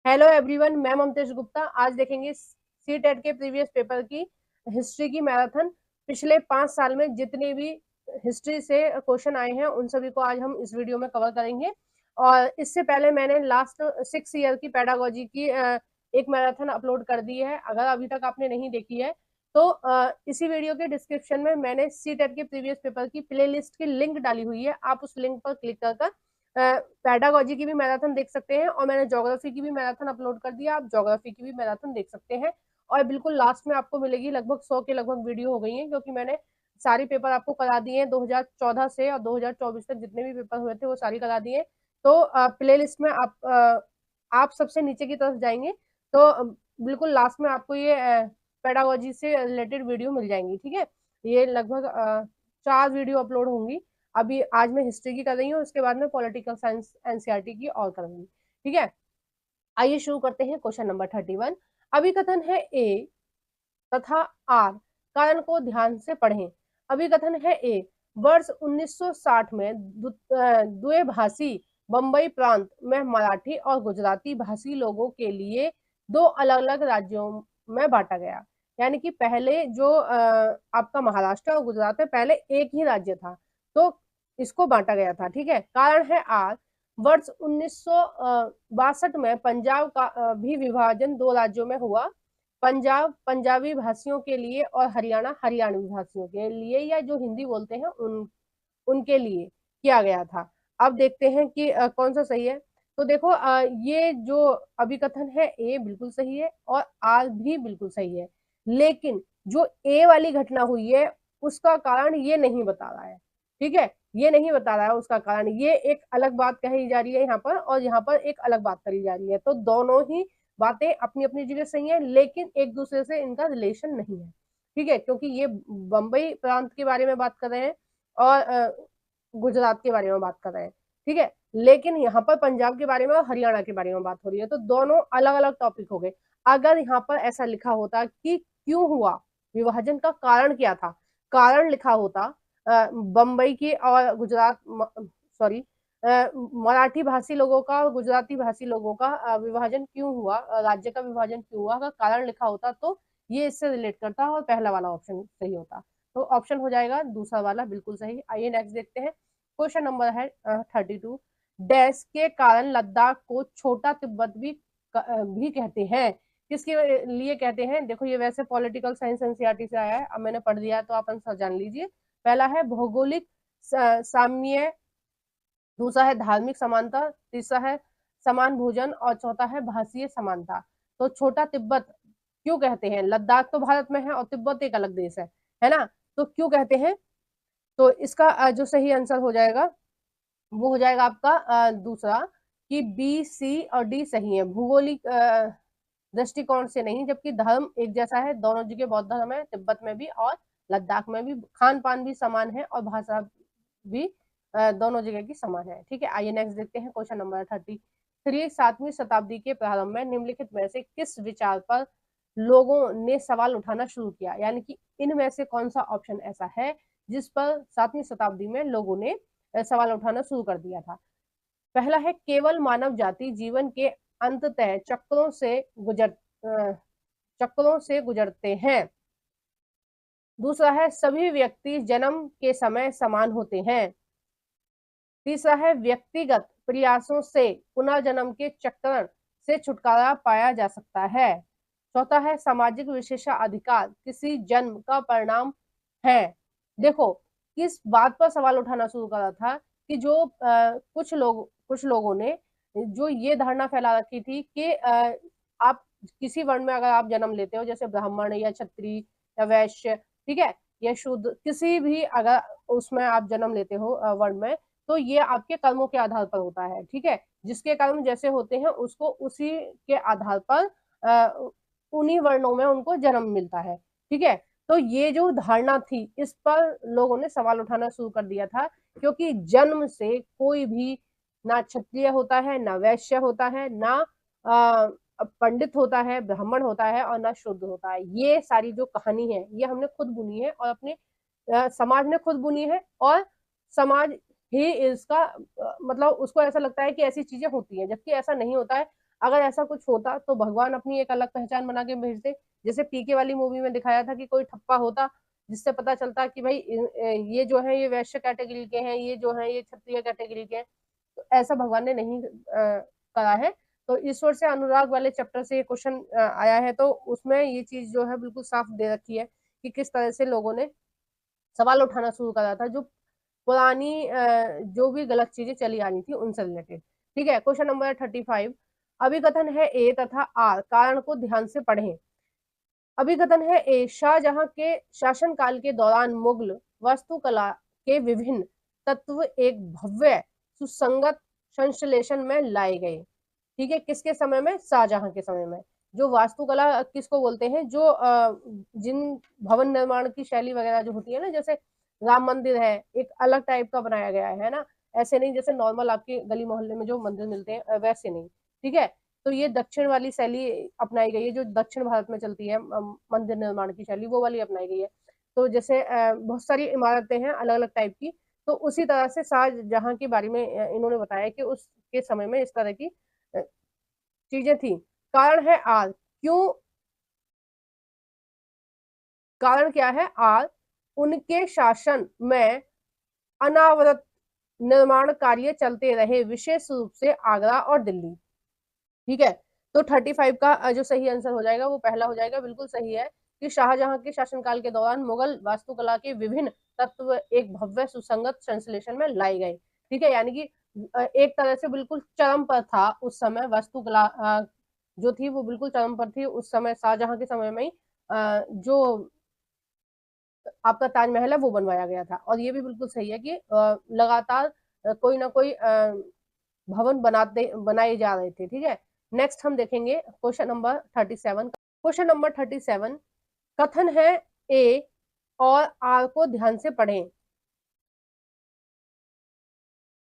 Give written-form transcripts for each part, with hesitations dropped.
Hello everyone, मैं ममतेश गुप्ता। आज देखेंगे सी टेट के प्रीवियस पेपर की हिस्ट्री की मैराथन। पिछले 5 साल में जितने भी हिस्ट्री से क्वेश्चन आए हैं उन सभी को आज हम इस वीडियो में कवर करेंगे। और इससे पहले मैंने लास्ट 6 ईयर की पेडागोजी की एक मैराथन अपलोड कर दी है। अगर अभी तक आपने नहीं देखी है तो इसी वीडियो के डिस्क्रिप्शन में मैंने सी टेट के प्रीवियस पेपर की प्ले लिस्ट की लिंक डाली हुई है। आप उस लिंक पर क्लिक कर पेडागोजी की भी मैराथन देख सकते हैं और मैंने ज्योग्राफी की भी मैराथन अपलोड कर दिया। आप ज्योग्राफी की भी मैराथन देख सकते हैं। और बिल्कुल लास्ट में आपको मिलेगी, लगभग 100 के लगभग वीडियो हो गई है, क्योंकि मैंने सारी पेपर आपको करा दिए हैं 2014 से और 2024 तक जितने भी पेपर हुए थे वो सारी करा दिए। तो प्ले लिस्ट में आप सबसे नीचे की तरफ जाएंगे तो बिल्कुल लास्ट में आपको ये पेडागोजी से रिलेटेड वीडियो मिल जाएंगी। ठीक है, ये लगभग 4 वीडियो अपलोड होंगी। अभी आज मैं हिस्ट्री की कर रही हूँ, उसके बाद में पॉलिटिकल साइंस एनसीईआरटी की और करूंगी। ठीक है, आइए शुरू करते हैं। Question number 31। अभिकथन है ए तथा आर, कारण को ध्यान से पढ़ें। अभिकथन है ए, वर्ष 1960 में द्विभाषी बंबई प्रांत में मराठी और गुजराती भाषी लोगों के लिए 2 अलग अलग राज्यों में बांटा गया। यानी कि पहले जो आपका महाराष्ट्र और गुजरात में पहले एक ही राज्य था, तो इसको बांटा गया था। ठीक है, कारण है आर, वर्ष 1962 में पंजाब का भी विभाजन 2 राज्यों में हुआ। पंजाब पंजाबी भाषियों के लिए और हरियाणा हरियाणवी भाषियों के लिए, या जो हिंदी बोलते हैं उनके लिए किया गया था। अब देखते हैं कि कौन सा सही है। तो देखो, ये जो अभिकथन है ए बिल्कुल सही है और आर भी बिल्कुल सही है, लेकिन जो ए वाली घटना हुई है उसका कारण ये नहीं बता रहा है। ठीक है, ये नहीं बता रहा है उसका कारण, ये एक अलग बात कही जा रही है यहाँ पर और यहाँ पर एक अलग बात करी जा रही है। तो दोनों ही बातें अपनी अपनी जगह सही है, लेकिन एक दूसरे से इनका रिलेशन नहीं है। ठीक है, क्योंकि ये बंबई प्रांत के बारे में बात कर रहे हैं और गुजरात के बारे में बात कर रहे हैं। ठीक है, लेकिन यहाँ पर पंजाब के बारे में और हरियाणा के बारे में बात हो रही है, तो दोनों अलग अलग टॉपिक हो गए। अगर यहाँ पर ऐसा लिखा होता कि क्यों हुआ विभाजन, का कारण क्या था, कारण लिखा होता बंबई की और गुजरात, सॉरी, मराठी भाषी लोगों का और गुजराती भाषी लोगों का विभाजन क्यों हुआ, राज्य का विभाजन क्यों हुआ, का कारण लिखा होता तो ये इससे रिलेट करता और पहला वाला ऑप्शन सही होता। तो ऑप्शन हो जाएगा दूसरा वाला बिल्कुल सही। आइए नेक्स्ट देखते हैं। क्वेश्चन नंबर है 32। डैश के कारण लद्दाख को छोटा तिब्बत भी कहते हैं। किसके लिए कहते हैं? देखो, ये वैसे पॉलिटिकल साइंस एनसीईआरटी से आया है, अब मैंने पढ़ दिया तो आप आंसर जान लीजिए। पहला है भौगोलिक साम्य, दूसरा है धार्मिक समानता, तीसरा है समान भोजन और चौथा है भाषीय समानता। तो छोटा तिब्बत क्यों कहते हैं? लद्दाख तो भारत में है और तिब्बत एक अलग देश है ना? तो क्यों कहते हैं? तो इसका जो सही आंसर हो जाएगा वो हो जाएगा आपका दूसरा, कि बी, सी और डी सही है। भूगोलिक दृष्टिकोण से नहीं, जबकि धर्म एक जैसा है, दोनों जगह बौद्ध धर्म है, तिब्बत में भी और लद्दाख में भी। खान पान भी समान है और भाषा भी दोनों जगह की समान है। ठीक है, आइए नेक्स्ट देखते हैं। Question number 33। 7वीं शताब्दी के प्रारंभ में निम्नलिखित में से किस विचार पर लोगों ने सवाल उठाना शुरू किया? यानी कि इनमें से कौन सा ऑप्शन ऐसा है जिस पर 7वीं शताब्दी में लोगों ने सवाल उठाना शुरू कर दिया था? पहला है केवल मानव जाति जीवन के अंततः चक्रों से गुजरते हैं। दूसरा है सभी व्यक्ति जन्म के समय समान होते हैं। तीसरा है व्यक्तिगत प्रयासों से पुनर्जन्म के चक्र से छुटकारा पाया जा सकता है। चौथा है सामाजिक विशेषाधिकार किसी जन्म का परिणाम है। देखो, किस बात पर सवाल उठाना शुरू करा था कि जो कुछ लोगों ने जो ये धारणा फैला रखी थी कि आप किसी वर्ण में अगर आप जन्म लेते हो, जैसे ब्राह्मण या क्षत्रिय या वैश्य, ठीक है, या शूद्र, किसी भी अगर उसमें आप जन्म लेते हो वर्ण में, तो ये आपके कर्मों के आधार पर होता है। ठीक है, जिसके कर्म जैसे होते हैं उसको उसी के आधार पर उन्हीं वर्णों में उनको जन्म मिलता है। ठीक है, तो ये जो धारणा थी इस पर लोगों ने सवाल उठाना शुरू कर दिया था, क्योंकि जन्म से कोई भी ना क्षत्रिय होता है, ना वैश्य होता है, ना पंडित होता है, ब्राह्मण होता है और ना शूद्र होता है। ये सारी जो कहानी है ये हमने खुद बुनी है और अपने समाज ने खुद बुनी है, और समाज ही इसका मतलब उसको ऐसा लगता है कि ऐसी चीजें होती हैं, जबकि ऐसा नहीं होता है। अगर ऐसा कुछ होता तो भगवान अपनी एक अलग पहचान बना के भेजते, जैसे पीके वाली मूवी में दिखाया था कि कोई ठप्पा होता जिससे पता चलता कि भाई ये जो है ये वैश्य कैटेगरी के हैं, ये जो है ये क्षत्रिय कैटेगरी के हैं। तो ऐसा भगवान ने नहीं करा है। तो ईश्वर से अनुराग वाले चैप्टर से ये क्वेश्चन आया है, तो उसमें ये चीज जो है बिल्कुल साफ दे रखी है कि किस तरह से लोगों ने सवाल उठाना शुरू करा था, जो पुरानी जो भी गलत चीजें चली आ रही थी उनसे रिलेटेड। ठीक है, क्वेश्चन नंबर 35। अभिकथन है ए तथा आर, कारण को ध्यान से पढ़ें। अभिकथन है ए, शाहजहां के शासनकाल के दौरान मुगल वास्तुकला के विभिन्न तत्व एक भव्य सुसंगत संश्लेषण में लाए गए। ठीक है, किसके समय में? शाहजहां के समय में। जो वास्तुकला किसको बोलते हैं? जो जिन भवन निर्माण की शैली वगैरह जो होती है ना, जैसे राम मंदिर है एक अलग टाइप का बनाया गया है ना, ऐसे नहीं जैसे नॉर्मल आपके गली मोहल्ले में जो मंदिर मिलते हैं वैसे नहीं। ठीक है, तो ये दक्षिण वाली शैली अपनाई गई है, जो दक्षिण भारत में चलती है मंदिर निर्माण की शैली, वो वाली अपनाई गई है। तो जैसे बहुत सारी इमारतें हैं अलग अलग टाइप की, तो उसी तरह से शाहजहां के बारे में इन्होंने बताया कि उसके समय में इस तरह की चीजें थी। कारण है आर, क्यों? कारण क्या है? आर, उनके शासन में अनावरत निर्माण कार्य चलते रहे, विशेष रूप से आगरा और दिल्ली। ठीक है, तो 35 का जो सही आंसर हो जाएगा वो पहला हो जाएगा, बिल्कुल सही है कि शाहजहां के शासनकाल के दौरान मुगल वास्तुकला के विभिन्न तत्व एक भव्य सुसंगत संश्लेषण में लाए गए। ठीक है, यानी कि एक तरह से बिल्कुल चरम पर था उस समय वास्तुकला जो थी वो बिल्कुल चरम पर थी उस समय, शाहजहां के समय में ही जो आपका ताजमहल है वो बनवाया गया था। और ये भी बिल्कुल सही है कि लगातार कोई ना कोई भवन बनाए जा रहे थे। ठीक है, नेक्स्ट हम देखेंगे क्वेश्चन नंबर 37। क्वेश्चन नंबर 37 कथन है ए और आर को ध्यान से पढ़ें।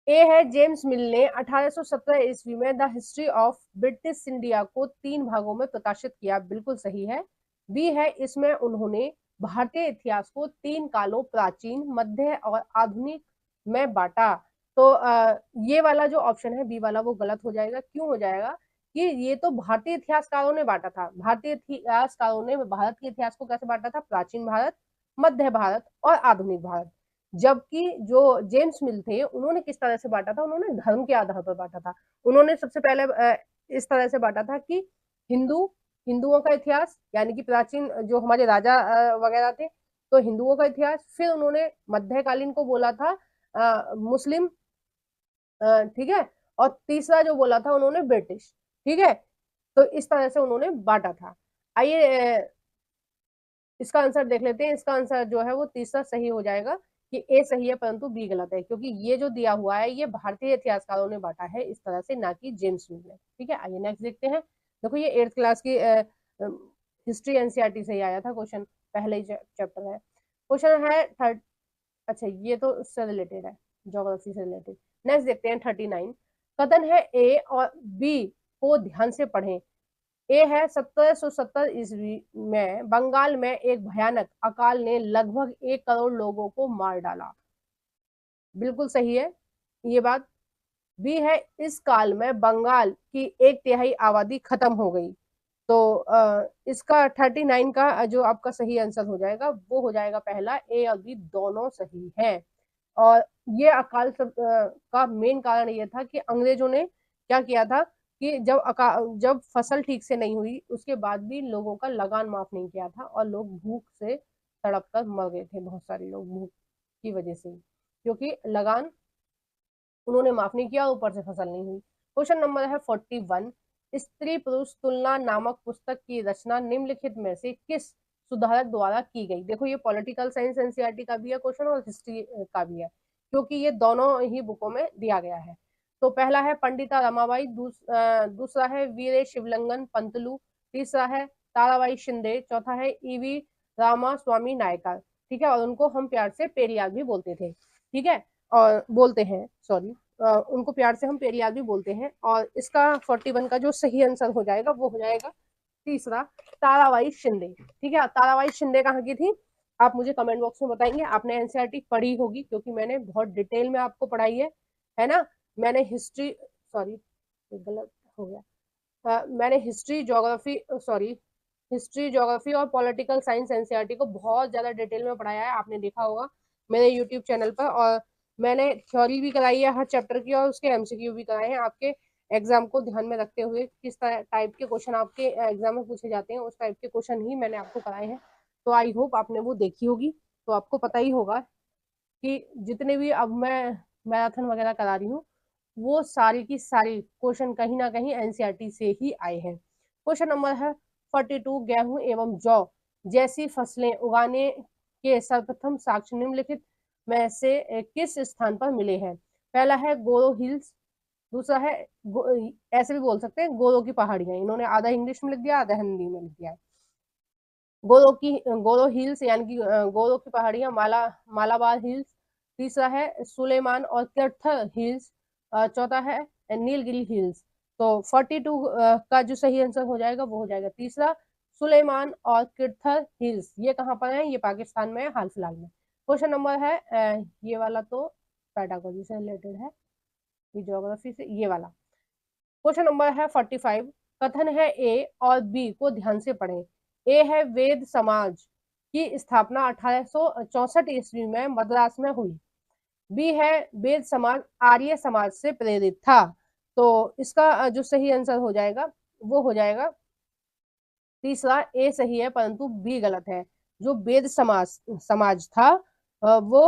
ए है, जेम्स मिल ने 1817 ईस्वी में the history of British India को 3 भागों में प्रकाशित किया, बिल्कुल सही है। बी है, इसमें उन्होंने भारतीय इतिहास को 3 कालों प्राचीन, मध्य और आधुनिक में बांटा। तो ये वाला जो ऑप्शन है बी वाला वो गलत हो जाएगा। क्यों हो जाएगा? कि ये तो भारतीय इतिहासकारों ने बांटा था। भारतीय इतिहासकारों ने भारत के इतिहास को कैसे बांटा था? प्राचीन भारत, मध्य भारत और आधुनिक भारत। जबकि जो जेम्स मिल थे उन्होंने किस तरह से बांटा था? उन्होंने धर्म के आधार पर बांटा था। उन्होंने सबसे पहले इस तरह से बांटा था कि हिंदू, हिंदुओं का इतिहास, यानी कि प्राचीन जो हमारे राजा वगैरह थे, तो हिंदुओं का इतिहास। फिर उन्होंने मध्यकालीन को बोला था मुस्लिम, ठीक है, और तीसरा जो बोला था उन्होंने ब्रिटिश। ठीक है, तो इस तरह से उन्होंने बांटा था। आइए इसका आंसर देख लेते हैं। इसका आंसर जो है वो तीसरा सही हो जाएगा कि ए सही है परंतु बी गलत है, क्योंकि ये जो दिया हुआ है ये भारतीय इतिहासकारों ने बांटा है इस तरह से, ना कि जेम्स मिल ने। ठीक है, आइए नेक्स्ट देखते हैं। देखो ये 8th क्लास की हिस्ट्री एनसीईआरटी से ही आया था क्वेश्चन, पहले ही चैप्टर है। क्वेश्चन है थर्ड, अच्छा ये तो उससे रिलेटेड है, ज्योग्राफी से रिलेटेड। नेक्स्ट देखते हैं 39। कथन है ए और बी को ध्यान से पढ़ें। ए है, 1770 ईस्वी में बंगाल में एक भयानक अकाल ने लगभग 1 करोड़ लोगों को मार डाला, बिल्कुल सही है ये बात। बी है, इस काल में बंगाल की 1/3 आबादी खत्म हो गई। तो इसका 39 का जो आपका सही आंसर हो जाएगा वो हो जाएगा पहला, ए और बी दोनों सही है। और ये अकाल का मेन कारण ये था कि अंग्रेजों ने क्या किया था कि जब फसल ठीक से नहीं हुई उसके बाद भी लोगों का लगान माफ नहीं किया था, और लोग भूख से तड़प कर मर गए थे, बहुत सारे लोग भूख की वजह से, क्योंकि लगान उन्होंने माफ नहीं किया, ऊपर से फसल नहीं हुई। क्वेश्चन नंबर है 41। स्त्री पुरुष तुलना नामक पुस्तक की रचना निम्नलिखित में से किस सुधारक द्वारा की गई? देखो ये पॉलिटिकल साइंस एनसीईआरटी का भी है क्वेश्चन और हिस्ट्री का भी है, क्योंकि ये दोनों ही बुकों में दिया गया है। तो पहला है पंडिता रमाबाई, दूसरा है वीरे शिवलंगन पंतलू, तीसरा है ताराबाई शिंदे, चौथा है ईवी रामा स्वामी नायकर। ठीक है, और उनको हम प्यार से पेरियार भी बोलते थे। ठीक है, और बोलते हैं, सॉरी, उनको प्यार से हम पेरियार भी बोलते हैं। और इसका 41 का जो सही आंसर हो जाएगा वो हो जाएगा तीसरा, ताराबाई शिंदे। ठीक है, ताराबाई शिंदे कहाँ की थी आप मुझे कमेंट बॉक्स में बताएंगे। आपने एनसीईआरटी पढ़ी होगी क्योंकि मैंने बहुत डिटेल में आपको पढ़ाई है ना। मैंने हिस्ट्री, सॉरी गलत हो गया, मैंने हिस्ट्री ज्योग्राफी और पॉलिटिकल साइंस एनसीईआरटी को बहुत ज्यादा डिटेल में पढ़ाया है, आपने देखा होगा मेरे यूट्यूब चैनल पर। और मैंने थ्योरी भी कराई है हर चैप्टर की, और उसके एमसीक्यू भी कराए हैं आपके एग्जाम को ध्यान में रखते हुए। किस टाइप के क्वेश्चन आपके एग्जाम में पूछे जाते हैं, उस टाइप के क्वेश्चन ही मैंने आपको कराए हैं। तो आई होप आपने वो देखी होगी, तो आपको पता ही होगा कि जितने भी अब मैं मैराथन वगैरह करा रही हूँ, वो सारी की सारी क्वेश्चन कहीं ना कहीं एनसीईआरटी से ही आए हैं। क्वेश्चन नंबर है 42, गेहूं एवं जौ जैसी फसलें उगाने के सर्वप्रथम साक्ष्य निम्नलिखित में से किस स्थान पर मिले हैं? पहला है गोरो हिल्स, दूसरा है ऐसे भी बोल सकते हैं गोरो की पहाड़ियां, इन्होंने आधा इंग्लिश में लिख दिया आधा हिंदी में लिख दिया है। गोरो हिल्स यानी कि गोरो की पहाड़ियां, मालाबार हिल्स। तीसरा है सुलेमान और किर्थर हिल्स। चौथा है नीलगिरी हिल्स। तो 42 का जो सही आंसर हो जाएगा वो हो जाएगा तीसरा, सुलेमान और किर्थर हिल्स। ये कहाँ पर है? ये पाकिस्तान में है हाल फिलहाल में। क्वेश्चन नंबर है ये वाला तो पेडागोजी से रिलेटेड है, ये ज्योग्राफी से, ये वाला। क्वेश्चन नंबर है 45, कथन है ए और बी को ध्यान से पढ़ें। ए है वेद समाज की स्थापना 1864 ईस्वी में मद्रास में हुई। बी है वेद समाज आर्य समाज से प्रेरित था। तो इसका जो सही आंसर हो जाएगा वो हो जाएगा तीसरा, ए सही है परंतु बी गलत है। जो वेद समाज था वो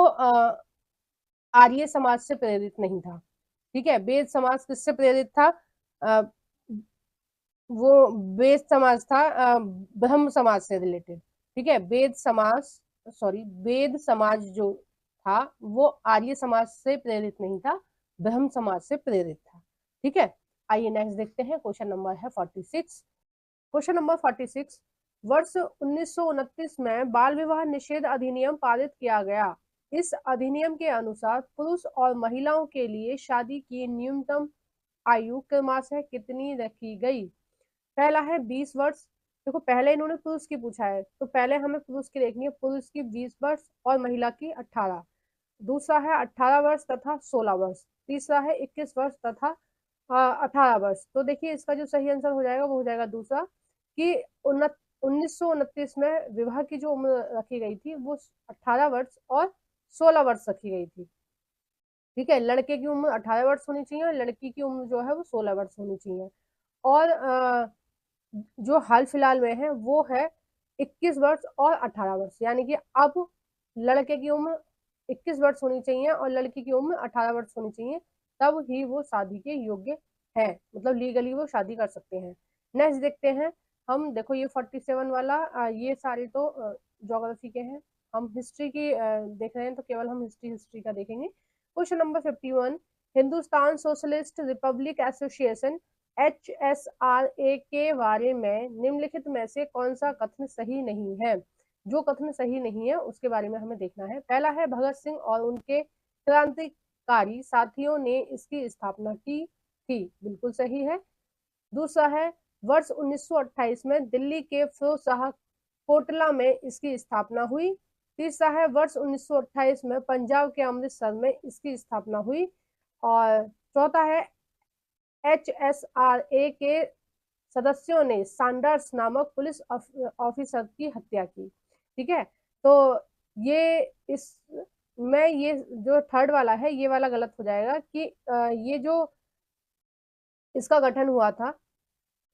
आर्य समाज से प्रेरित नहीं था। ठीक है, वेद समाज किससे प्रेरित था? अ, वो वेद समाज था ब्रह्म समाज से रिलेटेड। ठीक है, वेद समाज जो था वो आर्य समाज से प्रेरित नहीं था, ब्रह्म समाज से प्रेरित था। ठीक है, आइए नेक्स्ट देखते हैं। क्वेश्चन नंबर है 46। क्वेश्चन नंबर 46, वर्ष 1929 में बाल विवाह निषेध अधिनियम पारित किया गया। इस अधिनियम के अनुसार पुरुष और महिलाओं के लिए शादी की न्यूनतम आयु क्रमशः कितनी रखी गई? पहला है 20 वर्ष। देखो पहले इन्होंने पुरुष की पूछा है, तो पहले हमें पुरुष की देखनी है। पुरुष की 20 वर्ष और महिला की 18। दूसरा है 18 वर्ष तथा 16 वर्ष। तीसरा है 21 वर्ष तथा 18 वर्ष। तो देखिए इसका जो सही आंसर हो जाएगा वो हो जाएगा दूसरा, कि 1929 में विवाह की जो उम्र रखी गई थी वो 18 वर्ष और 16 वर्ष रखी गई थी। ठीक है, लड़के की उम्र 18 वर्ष होनी चाहिए और लड़की की उम्र जो है वो 16 वर्ष होनी चाहिए। और जो हाल फिलहाल में है वो है 21 वर्ष और 18 वर्ष, यानी कि अब लड़के की उम्र 21 वर्ष होनी चाहिए और लड़की की उम्र 18 वर्ष होनी चाहिए, तब ही वो शादी के योग्य है, मतलब लीगली वो शादी कर सकते हैं। नेक्स्ट देखते हैं हम। देखो ये 47 वाला ये सारे तो ज्योग्राफी के हैं। हम हिस्ट्री की देख रहे हैं तो केवल हम हिस्ट्री का देखेंगे। Question number 51, Hindustan socialist Republic association HSRA के बारे में निम्नलिखित में से कौन सा कथन सही नहीं है? जो कथन सही नहीं है उसके बारे में हमें देखना है। पहला है भगत सिंह और उनके क्रांतिकारी साथियों ने इसकी स्थापना की थी, बिल्कुल सही है। दूसरा है वर्ष 1928 में दिल्ली के फिरोज शाह कोटला में इसकी स्थापना हुई। तीसरा है वर्ष 1928 में पंजाब के अमृतसर में इसकी स्थापना हुई। और चौथा है HSRA के सदस्यों ने सैंडर्स नामक पुलिस ऑफिसर की हत्या की। ठीक है, तो ये इस में ये जो थर्ड वाला है ये वाला गलत हो जाएगा कि ये जो इसका गठन हुआ था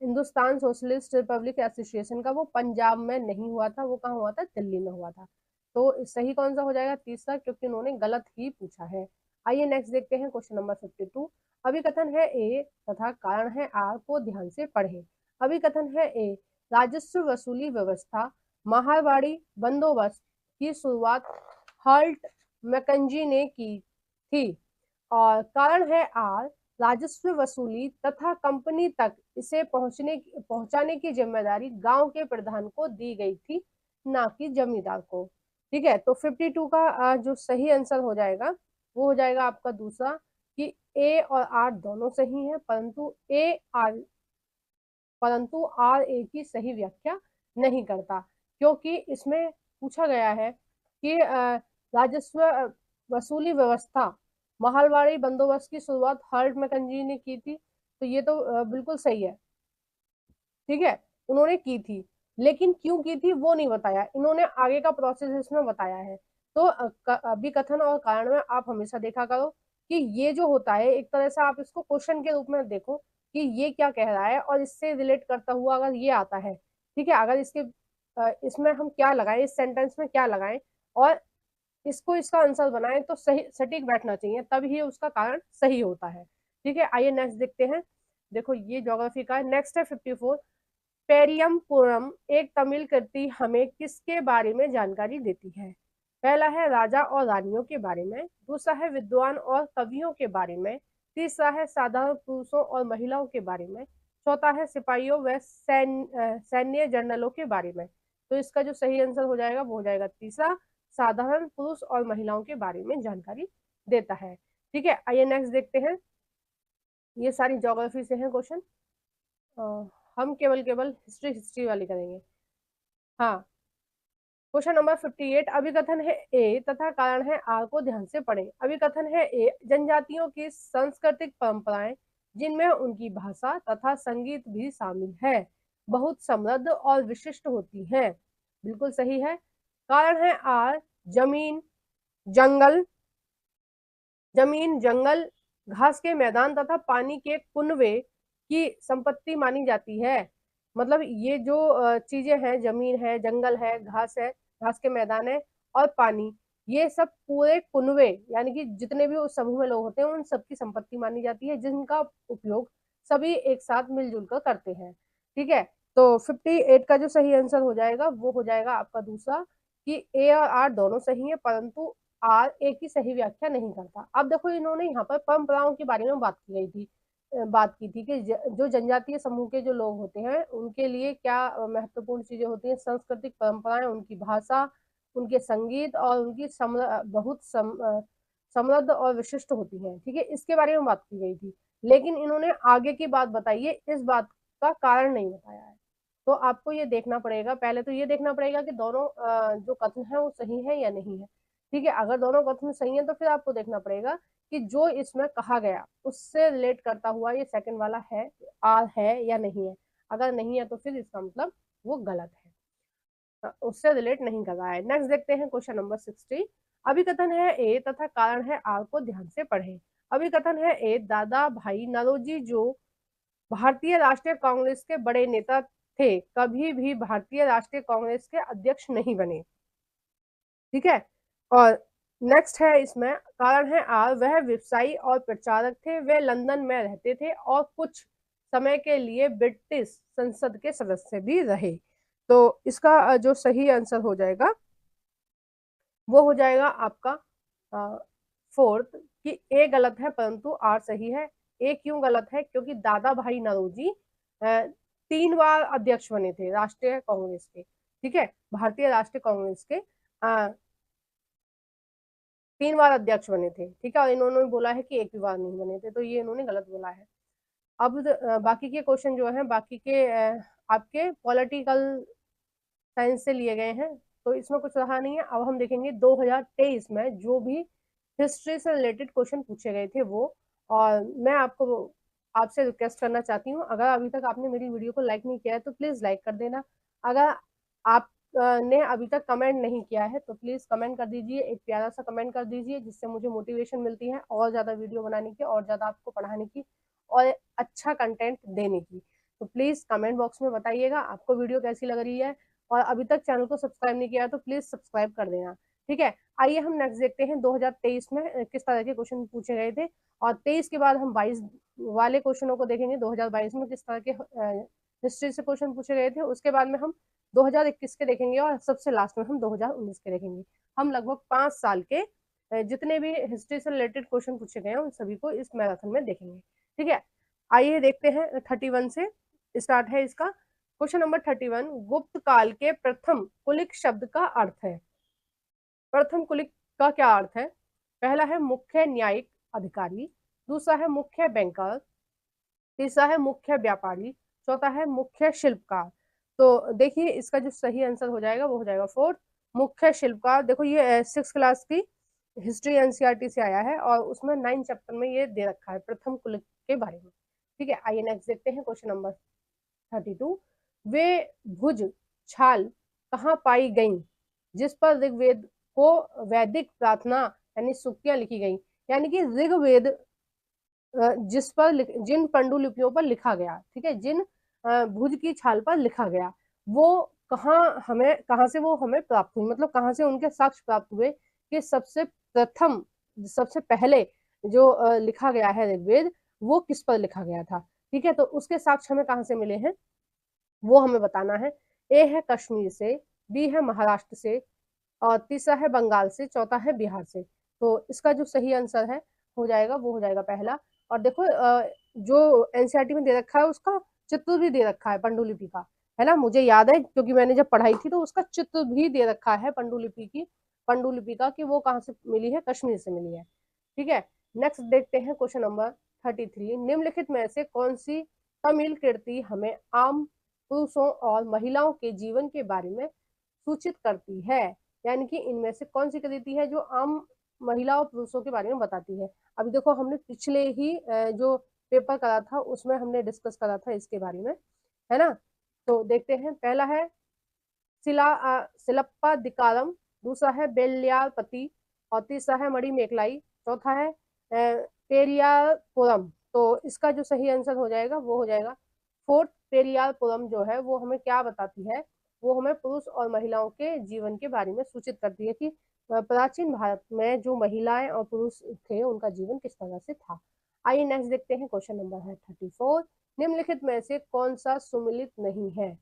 हिंदुस्तान सोशलिस्ट रिपब्लिक एसोसिएशन का, वो पंजाब में नहीं हुआ था, वो कहाँ हुआ था? दिल्ली में हुआ था। तो सही कौन सा हो जाएगा? तीसरा, क्योंकि उन्होंने गलत ही पूछा है। आइए नेक्स्ट देखते हैं क्वेश्चन नंबर 52। अभिकथन है ए तथा कारण है आर को ध्यान से पढ़े। अभिकथन है ए, राजस्व वसूली व्यवस्था मारवाड़ी बंदोबस्त की शुरुआत हल्ट मैकेंजी ने की थी। और कारण है आर, राजस्व वसूली तथा कंपनी तक इसे पहुंचाने की जिम्मेदारी गांव के प्रधान को दी गई थी, ना कि जमींदार को। ठीक है, तो 52 का जो सही आंसर हो जाएगा वो हो जाएगा आपका दूसरा, कि ए और आर दोनों सही हैं, परंतु आर ए की सही व्याख्या नहीं करता, क्योंकि इसमें पूछा गया है कि राजस्व वसूली व्यवस्था महलवाड़ी बंदोबस्त की शुरुआत हर्ट मैकेंजी ने की थी। तो ये तो बिल्कुल सही है। ठीक है, उन्होंने की थी, लेकिन क्यों की थी वो नहीं बताया, इन्होंने आगे का प्रोसेस इसमें बताया है। तो अभिकथन और कारण में आप हमेशा देखा करो कि ये जो होता है एक तरह से आप इसको क्वेश्चन के रूप में देखो कि ये क्या कह रहा है, और इससे रिलेट करता हुआ अगर ये आता है, ठीक है, अगर इसमें हम क्या लगाएं, इस सेंटेंस में क्या लगाएं और इसको इसका आंसर बनाएं तो सही सटीक बैठना चाहिए, तब ही उसका कारण सही होता है। ठीक है, आइए नेक्स्ट देखते हैं। देखो ये ज्योग्राफी का है। नेक्स्ट है 54। पेरियमपुरम एक तमिल कृति हमें किसके बारे में जानकारी देती है? पहला है राजा और रानियों के बारे में, दूसरा है विद्वान और कवियों के बारे में, तीसरा है साधारण पुरुषों और महिलाओं के बारे में, चौथा है सिपाहियों व सैन्य जनरलों के बारे में। तो इसका जो सही आंसर हो जाएगा वो हो जाएगा तीसरा, साधारण पुरुष और महिलाओं के बारे में जानकारी देता है। ठीक है, आइए नेक्स्ट देखते हैं। ये सारी ज्योग्राफी से हैं क्वेश्चन, हम केवल केवल हिस्ट्री वाली करेंगे। हाँ, क्वेश्चन नंबर 58। अभिकथन है ए तथा कारण है आर को ध्यान से पढ़ें। अभिकथन है ए, जनजातियों की सांस्कृतिक परंपराएं जिनमें उनकी भाषा तथा संगीत भी शामिल है बहुत समृद्ध और विशिष्ट होती हैं। बिल्कुल सही है। कारण है आर, जमीन जंगल घास के मैदान तथा पानी के कुनवे की संपत्ति मानी जाती है। मतलब ये जो चीजें हैं, जमीन है, जंगल है, घास है, घास के मैदान है और पानी, ये सब पूरे कुनवे यानी कि जितने भी उस समूह में लोग होते हैं उन सबकी संपत्ति मानी जाती है, जिनका उपयोग सभी एक साथ मिलजुल कर करते हैं। ठीक है, तो 58 का जो सही आंसर हो जाएगा वो हो जाएगा आपका दूसरा, कि ए और आर दोनों सही है, परंतु आर एक ही सही व्याख्या नहीं करता। अब देखो इन्होंने यहाँ पर परंपराओं के बारे में बात की थी कि जो जनजातीय समूह के जो लोग होते हैं उनके लिए क्या महत्वपूर्ण चीजें होती हैं, सांस्कृतिक परंपराएं, उनकी भाषा, उनके संगीत और उनकी समृद्ध और विशिष्ट होती हैं। ठीक है, इसके बारे में बात की गई थी, लेकिन इन्होंने आगे की बात बताई है, इस बात का कारण नहीं बताया है। तो आपको ये देखना पड़ेगा, पहले तो ये देखना पड़ेगा कि दोनों जो कथन है वो सही है या नहीं है। ठीक है, अगर दोनों कथन सही है तो फिर आपको देखना पड़ेगा कि जो इसमें कहा गया उससे रिलेट करता हुआ ये सेकंड वाला है, आर है या नहीं है। अगर नहीं है तो फिर इसका मतलब वो गलत है, उससे रिलेट नहीं कर रहा है। नेक्स्ट देखते हैं क्वेश्चन नंबर 60। अभिकथन है ए तथा कारण है आर को ध्यान से पढ़ें। अभिकथन है ए, दादा भाई नौरोजी जो भारतीय राष्ट्रीय कांग्रेस के बड़े नेता थे, कभी भी भारतीय राष्ट्रीय कांग्रेस के अध्यक्ष नहीं बने। ठीक है, और नेक्स्ट है इसमें कारण है आर, वह व्यवसायी और प्रचारक थे, वे लंदन में रहते थे और कुछ समय के लिए ब्रिटिश संसद के सदस्य भी रहे। तो इसका जो सही आंसर हो जाएगा वो हो जाएगा आपका फोर्थ, कि ए गलत है परंतु आर सही है। ए क्यों गलत है? क्योंकि दादा भाई नौरोजी 3 बार अध्यक्ष बने थे राष्ट्रीय कांग्रेस के। ठीक है, भारतीय राष्ट्रीय कांग्रेस के 3 बार अध्यक्ष बने थे। ठीक है, और इन्होंने बोला है कि एक भी बार नहीं बने थे, तो ये इन्होंने गलत बोला है। अब बाकी के क्वेश्चन जो है बाकी के आपके पॉलिटिकल साइंस से लिए गए हैं, तो इसमें कुछ रहा नहीं है। अब हम देखेंगे 2023 में जो भी हिस्ट्री से रिलेटेड क्वेश्चन पूछे गए थे वो, और मैं आपसे रिक्वेस्ट करना चाहती हूँ, अगर अभी तक आपने मेरी वीडियो को लाइक नहीं किया है तो प्लीज लाइक कर देना। अगर आप ने अभी तक कमेंट नहीं किया है तो प्लीज कमेंट कर दीजिए, एक प्यारा सा कमेंट कर दीजिए, जिससे मुझे मोटिवेशन मिलती है और ज्यादा वीडियो बनाने की, और ज्यादा आपको पढ़ाने की और अच्छा कंटेंट देने की। तो प्लीज कमेंट बॉक्स में बताइएगा आपको वीडियो कैसी लग रही है, और अभी तक चैनल को सब्सक्राइब नहीं किया तो प्लीज सब्सक्राइब कर देना। ठीक है, आइए हम नेक्स्ट देखते हैं 2023 में किस तरह के क्वेश्चन पूछे गए थे, और 23 के बाद हम 22 वाले क्वेश्चनों को देखेंगे 2022 में किस तरह के हिस्ट्री से क्वेश्चन पूछे गए थे। उसके बाद में हम 2021 के देखेंगे और सबसे लास्ट में हम 2019 के देखेंगे। हम लगभग 5 साल के जितने भी हिस्ट्री से रिलेटेड क्वेश्चन पूछे गए हैं उन सभी को इस मैराथन में देखेंगे। ठीक है, आइए देखते हैं 31 से स्टार्ट है इसका। क्वेश्चन नंबर 31, गुप्त काल के प्रथम कुलिक शब्द का अर्थ है। प्रथम कुलिक का क्या अर्थ है? पहला है मुख्य न्यायिक अधिकारी, दूसरा है मुख्य बैंकर, तीसरा है मुख्य व्यापारी, चौथा है मुख्य शिल्पकार। तो देखिए इसका जो सही आंसर हो जाएगा वो हो जाएगा फोर्थ, मुख्य शिल्पकार। देखो ये 6 क्लास की हिस्ट्री एनसीईआरटी से आया है और उसमें 9 चैप्टर में ये दे रखा है प्रथम कुलिक के बारे में। ठीक है, आइए नेक्स्ट देखते हैं क्वेश्चन नंबर 32। वे भुज छाल कहाँ पाई गई जिस पर ऋग्वेद को वैदिक प्रार्थना यानी सूक्तियां लिखी गई। यानी कि ऋग्वेद जिस पर जिन पांडुलिपियों पर लिखा गया, ठीक है, जिन भुज की छाल पर लिखा गया, वो कहाँ से वो हमें प्राप्त हुई, मतलब कहाँ से उनके साक्ष्य प्राप्त हुए कि सबसे प्रथम, सबसे पहले जो लिखा गया है ऋग्वेद, वो किस पर लिखा गया था। ठीक है, तो उसके साक्ष्य हमें कहाँ से मिले हैं वो हमें बताना है। ए है कश्मीर से, बी है महाराष्ट्र से, और तीसरा है बंगाल से, चौथा है बिहार से। तो इसका जो सही आंसर है हो जाएगा वो हो जाएगा पहला। और देखो जो एनसीईआरटी में दे रखा है उसका चित्र भी दे रखा है पांडुलिपि का, है ना, मुझे याद है क्योंकि मैंने जब पढ़ाई थी तो उसका चित्र भी दे रखा है पांडुलिपि का कि वो कहाँ से मिली है, कश्मीर से मिली है। ठीक है, नेक्स्ट देखते हैं क्वेश्चन नंबर 33। निम्नलिखित में से कौन सी तमिल कृति हमें आम पुरुषों और महिलाओं के जीवन के बारे में सूचित करती है। यानी कि इनमें से कौन सी कृति है जो आम महिला और पुरुषों के बारे में बताती है। अभी देखो हमने पिछले ही जो पेपर करा था उसमें हमने डिस्कस करा था इसके बारे में, है ना। तो देखते हैं, पहला है सिलप्पा दिकारम, दूसरा है बेल्यापति, और तीसरा है मणिमेखलाई, चौथा है पेरियापुरम। तो इसका जो सही आंसर हो जाएगा वो हो जाएगा फोर्थ। पेरियापुरम जो है वो हमें क्या बताती है, वो हमें पुरुष और महिलाओं के जीवन के बारे में सूचित करती है कि प्राचीन भारत में जो महिलाएं और पुरुष थे उनका जीवन किस तरह से था। आइए नेक्स्ट देखते हैं, क्वेश्चन नंबर है 34। निम्नलिखित में से कौन सा सुमिलित नहीं है।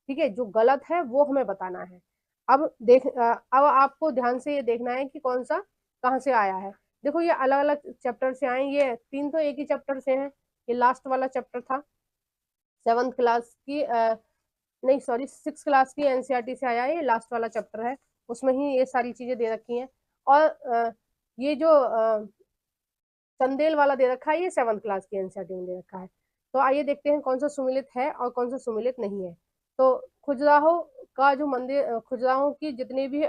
ठीक है, जो गलत है वो हमें बताना है। अब आपको ध्यान से ये देखना है कि कौन सा कहाँ से आया है। देखो ये अलग अलग चैप्टर से आए, ये तीन तो एक ही चैप्टर से हैं। ये लास्ट वाला चैप्टर था सेवंथ क्लास की नहीं सॉरी 6 क्लास की एनसीईआरटी से आया है, ये लास्ट वाला चैप्टर है, उसमें ही ये सारी चीजें दे रखी हैं। और ये जो चंदेल वाला दे रखा है ये 7th क्लास की एनसीईआरटी में दे रखा है। तो आइए देखते हैं कौन सा सुमिलित है और कौन सा सुमिलित नहीं है। तो खजुराहो का जो मंदिर, खजुराहो की जितनी भी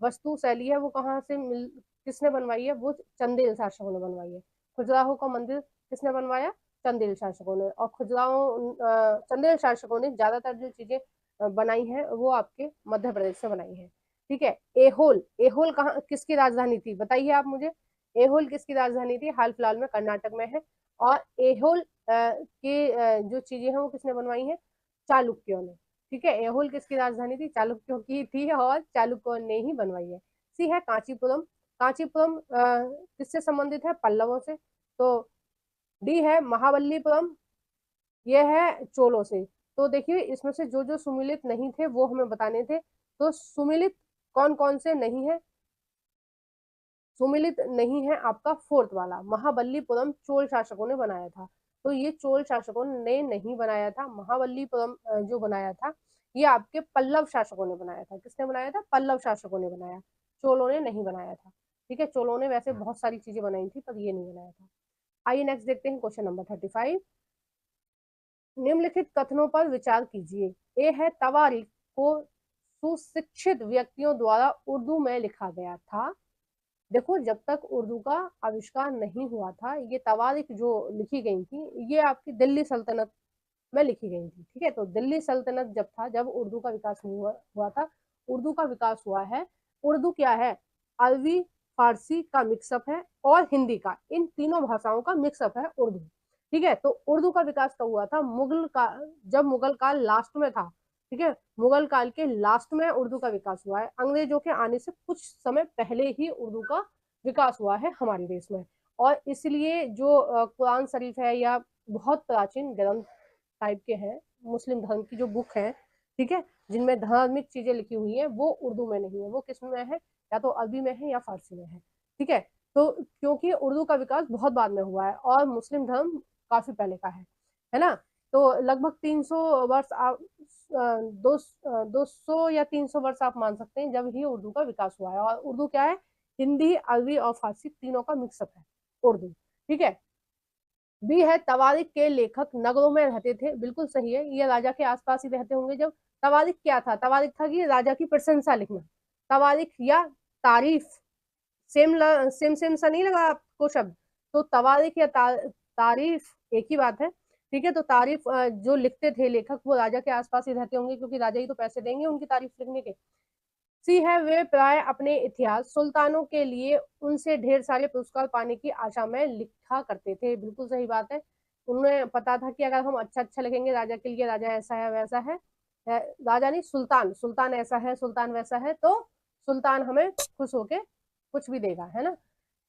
वस्तु शैली है वो कहाँ से किसने बनवाई है, वो चंदेल शासकों ने बनवाई है। खजुराहो का मंदिर किसने बनवाया, चंदेल शासकों ने। और खजुराहो चंदेल शासकों ने ज्यादातर जो चीजें बनाई है वो आपके मध्य प्रदेश से बनाई है। ठीक है, एहोल, एहोल कहाँ किसकी राजधानी थी बताइए आप मुझे। एहोल किसकी राजधानी थी, हाल फिलहाल में कर्नाटक में है। और एहोल की जो चीजें हैं वो किसने बनवाई हैं, चालुक्यों ने। ठीक है, एहोल किसकी राजधानी थी, चालुक्यों की थी और चालुक्यों ने ही बनवाई है। सी है कांचीपुरम, कांचीपुरम किससे संबंधित है, पल्लवों से। तो डी है महाबलीपुरम, ये है चोलों से। तो देखिए इसमें से जो जो सुमिलित नहीं थे वो हमें बताने थे। तो सुमिलित कौन कौन से नहीं है, सुमिलित नहीं है आपका फोर्थ वाला, महाबलीपुरम चोल शासकों ने बनाया था। तो ये चोल शासकों ने नहीं बनाया था, महाबलीपुरम जो बनाया था ये आपके पल्लव शासकों ने बनाया था। किसने बनाया था, पल्लव शासकों ने बनाया, चोलों ने नहीं बनाया था। ठीक है, चोलों ने वैसे बहुत सारी चीजें बनाई थी पर ये नहीं बनाया था। आइए नेक्स्ट देखते हैं क्वेश्चन नंबर 35। निम्नलिखित कथनों पर विचार कीजिए। ए है तवारीख को सुशिक्षित व्यक्तियों द्वारा उर्दू में लिखा गया था। देखो जब तक उर्दू का आविष्कार नहीं हुआ था ये तवारीख जो लिखी गई थी ये आपकी दिल्ली सल्तनत में लिखी गई थी। ठीक है, तो दिल्ली सल्तनत जब था, जब उर्दू का विकास हुआ था, उर्दू का विकास हुआ है। उर्दू क्या है, अरबी फारसी का मिक्सअप है और हिंदी का, इन तीनों भाषाओं का मिक्सअप है उर्दू। ठीक है, तो उर्दू का विकास कब हुआ था, मुगल का, जब मुगल काल लास्ट में था। ठीक है, मुगल काल के लास्ट में उर्दू का विकास हुआ है, अंग्रेजों के आने से कुछ समय पहले ही उर्दू का विकास हुआ है हमारे देश में। और इसलिए जो कुरान शरीफ है या बहुत प्राचीन ग्रंथ टाइप के हैं, मुस्लिम धर्म की जो बुक है, ठीक है, जिनमें धार्मिक चीजें लिखी हुई है वो उर्दू में नहीं है, वो किस में है, या तो अरबी में है या फारसी में है। ठीक है, तो क्योंकि उर्दू का विकास बहुत बाद में हुआ है और मुस्लिम धर्म काफी पहले का है ना। तो लगभग 300 वर्ष आप 200 या 300 वर्ष आप मान सकते हैं जब ही उर्दू का विकास हुआ है। और उर्दू क्या है, हिंदी अरबी और फारसी तीनों का मिक्सअप है उर्दू। ठीक है, बी है तवारीख के लेखक नगरों में रहते थे, बिल्कुल सही है, ये राजा के आसपास ही रहते होंगे। जब तवारीख क्या था, तवारीख था कि राजा की प्रशंसा लिखना, तवारीख या तारीफ, सेम सेम सा नहीं लगा आपको शब्द, तो तवारीख या तारीफ एक ही बात है। ठीक है, तो तारीफ जो लिखते थे लेखक वो राजा के आसपास ही रहते होंगे, क्योंकि राजा ही तो पैसे देंगे उनकी तारीफ लिखने के। सी है, वे प्राय अपने इतिहास सुल्तानों के लिए उनसे ढेर सारे पुरस्कार पाने की आशा में लिखा करते थे। बिल्कुल सही बात है, उन्हें पता था कि अगर हम अच्छा अच्छा लिखेंगे राजा के लिए, राजा ऐसा है वैसा है, राजा नहीं सुल्तान, सुल्तान ऐसा है सुल्तान वैसा है, तो सुल्तान हमें खुश होके कुछ भी देगा, है ना।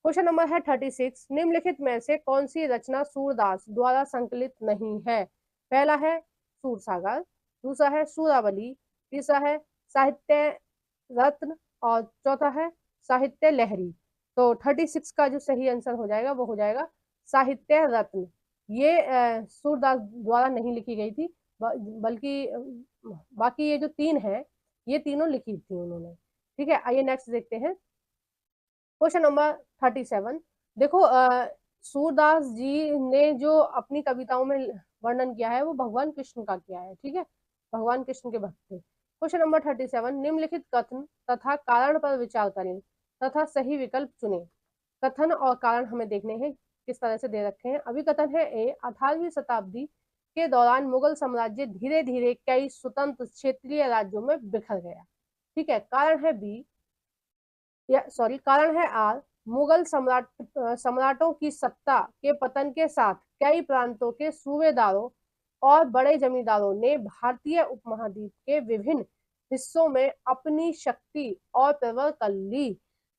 क्वेश्चन नंबर है 36, निम्नलिखित में से कौन सी रचना सूरदास द्वारा संकलित नहीं है। पहला है सूरसागर, दूसरा है सूरावली, तीसरा है साहित्य रत्न, और चौथा है साहित्य लहरी। तो 36 का जो सही आंसर हो जाएगा वो हो जाएगा साहित्य रत्न। ये सूरदास द्वारा नहीं लिखी गई थी, बल्कि बाकी ये जो तीन है ये तीनों लिखी थी उन्होंने। ठीक है, आइए नेक्स्ट देखते हैं क्वेश्चन नंबर 37। देखो सूरदास जी ने जो अपनी कविताओं में वर्णन किया है वो भगवान कृष्ण का किया है। ठीक है, भगवान कृष्ण के भक्त थे। क्वेश्चन नंबर 37, निम्नलिखित कथन तथा कारण पर विचार करें तथा सही विकल्प चुनें। कथन और कारण हमें देखने हैं किस तरह से दे रखे हैं। अभी कथन है ए, 18वीं शताब्दी के दौरान मुगल साम्राज्य धीरे धीरे कई स्वतंत्र क्षेत्रीय राज्यों में बिखर गया। ठीक है, कारण है बी, या सॉरी कारण है आर, मुगल सम्राटों की सत्ता के पतन के साथ कई प्रांतों के सूबेदारों और बड़े जमींदारों ने भारतीय उपमहाद्वीप के विभिन्न हिस्सों में अपनी शक्ति और प्रबल कर ली।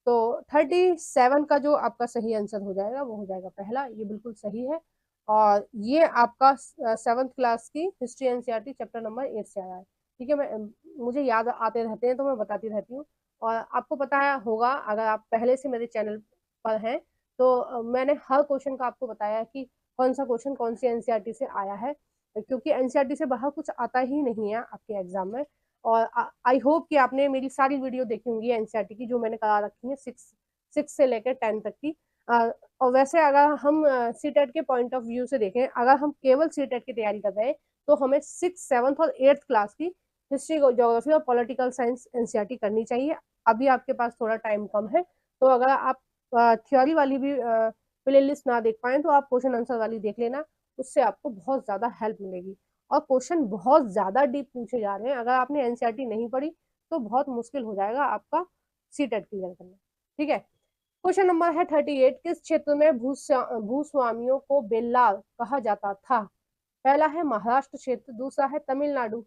तो 37 का जो आपका सही आंसर हो जाएगा वो हो जाएगा पहला, ये बिल्कुल सही है। और ये आपका 7th क्लास की हिस्ट्री एनसीईआरटी चैप्टर नंबर 8 से आया है। ठीक है, मैं मुझे याद आते रहते हैं तो मैं बताती रहती हूँ। और आपको पता है होगा, अगर आप पहले से मेरे चैनल पर हैं तो मैंने हर क्वेश्चन का आपको बताया कि कौन सा क्वेश्चन कौन सी एनसीईआरटी से आया है, क्योंकि एनसीईआरटी से बाहर कुछ आता ही नहीं है आपके एग्जाम में। और आई होप कि आपने मेरी सारी वीडियो देखी होंगी एनसीईआरटी की जो मैंने करा रखी है 6 से लेकर 10 तक की। और वैसे अगर हम सीटेट के पॉइंट ऑफ व्यू से देखें, अगर हम केवल सीटेट की तैयारी कर रहे हैं तो हमें 6, 7th और 8th क्लास की हिस्ट्री, ज्योग्राफी और पॉलिटिकल साइंस एनसीईआरटी करनी चाहिए। अभी आपके पास थोड़ा टाइम कम है, तो अगर आप थ्योरी वाली भी प्ले लिस्ट ना देख पाए तो आप क्वेश्चन आंसर वाली देख लेना, उससे आपको बहुत ज्यादा हेल्प मिलेगी। और क्वेश्चन बहुत ज्यादा डीप पूछे जा रहे हैं, अगर आपने एनसीईआरटी नहीं पढ़ी तो बहुत मुश्किल हो जाएगा आपका सीटेट क्लियर करना। ठीक है, क्वेश्चन नंबर है 38, किस क्षेत्र में भूस्वामियों को बेल्लार कहा जाता था। पहला है महाराष्ट्र क्षेत्र, दूसरा है तमिलनाडु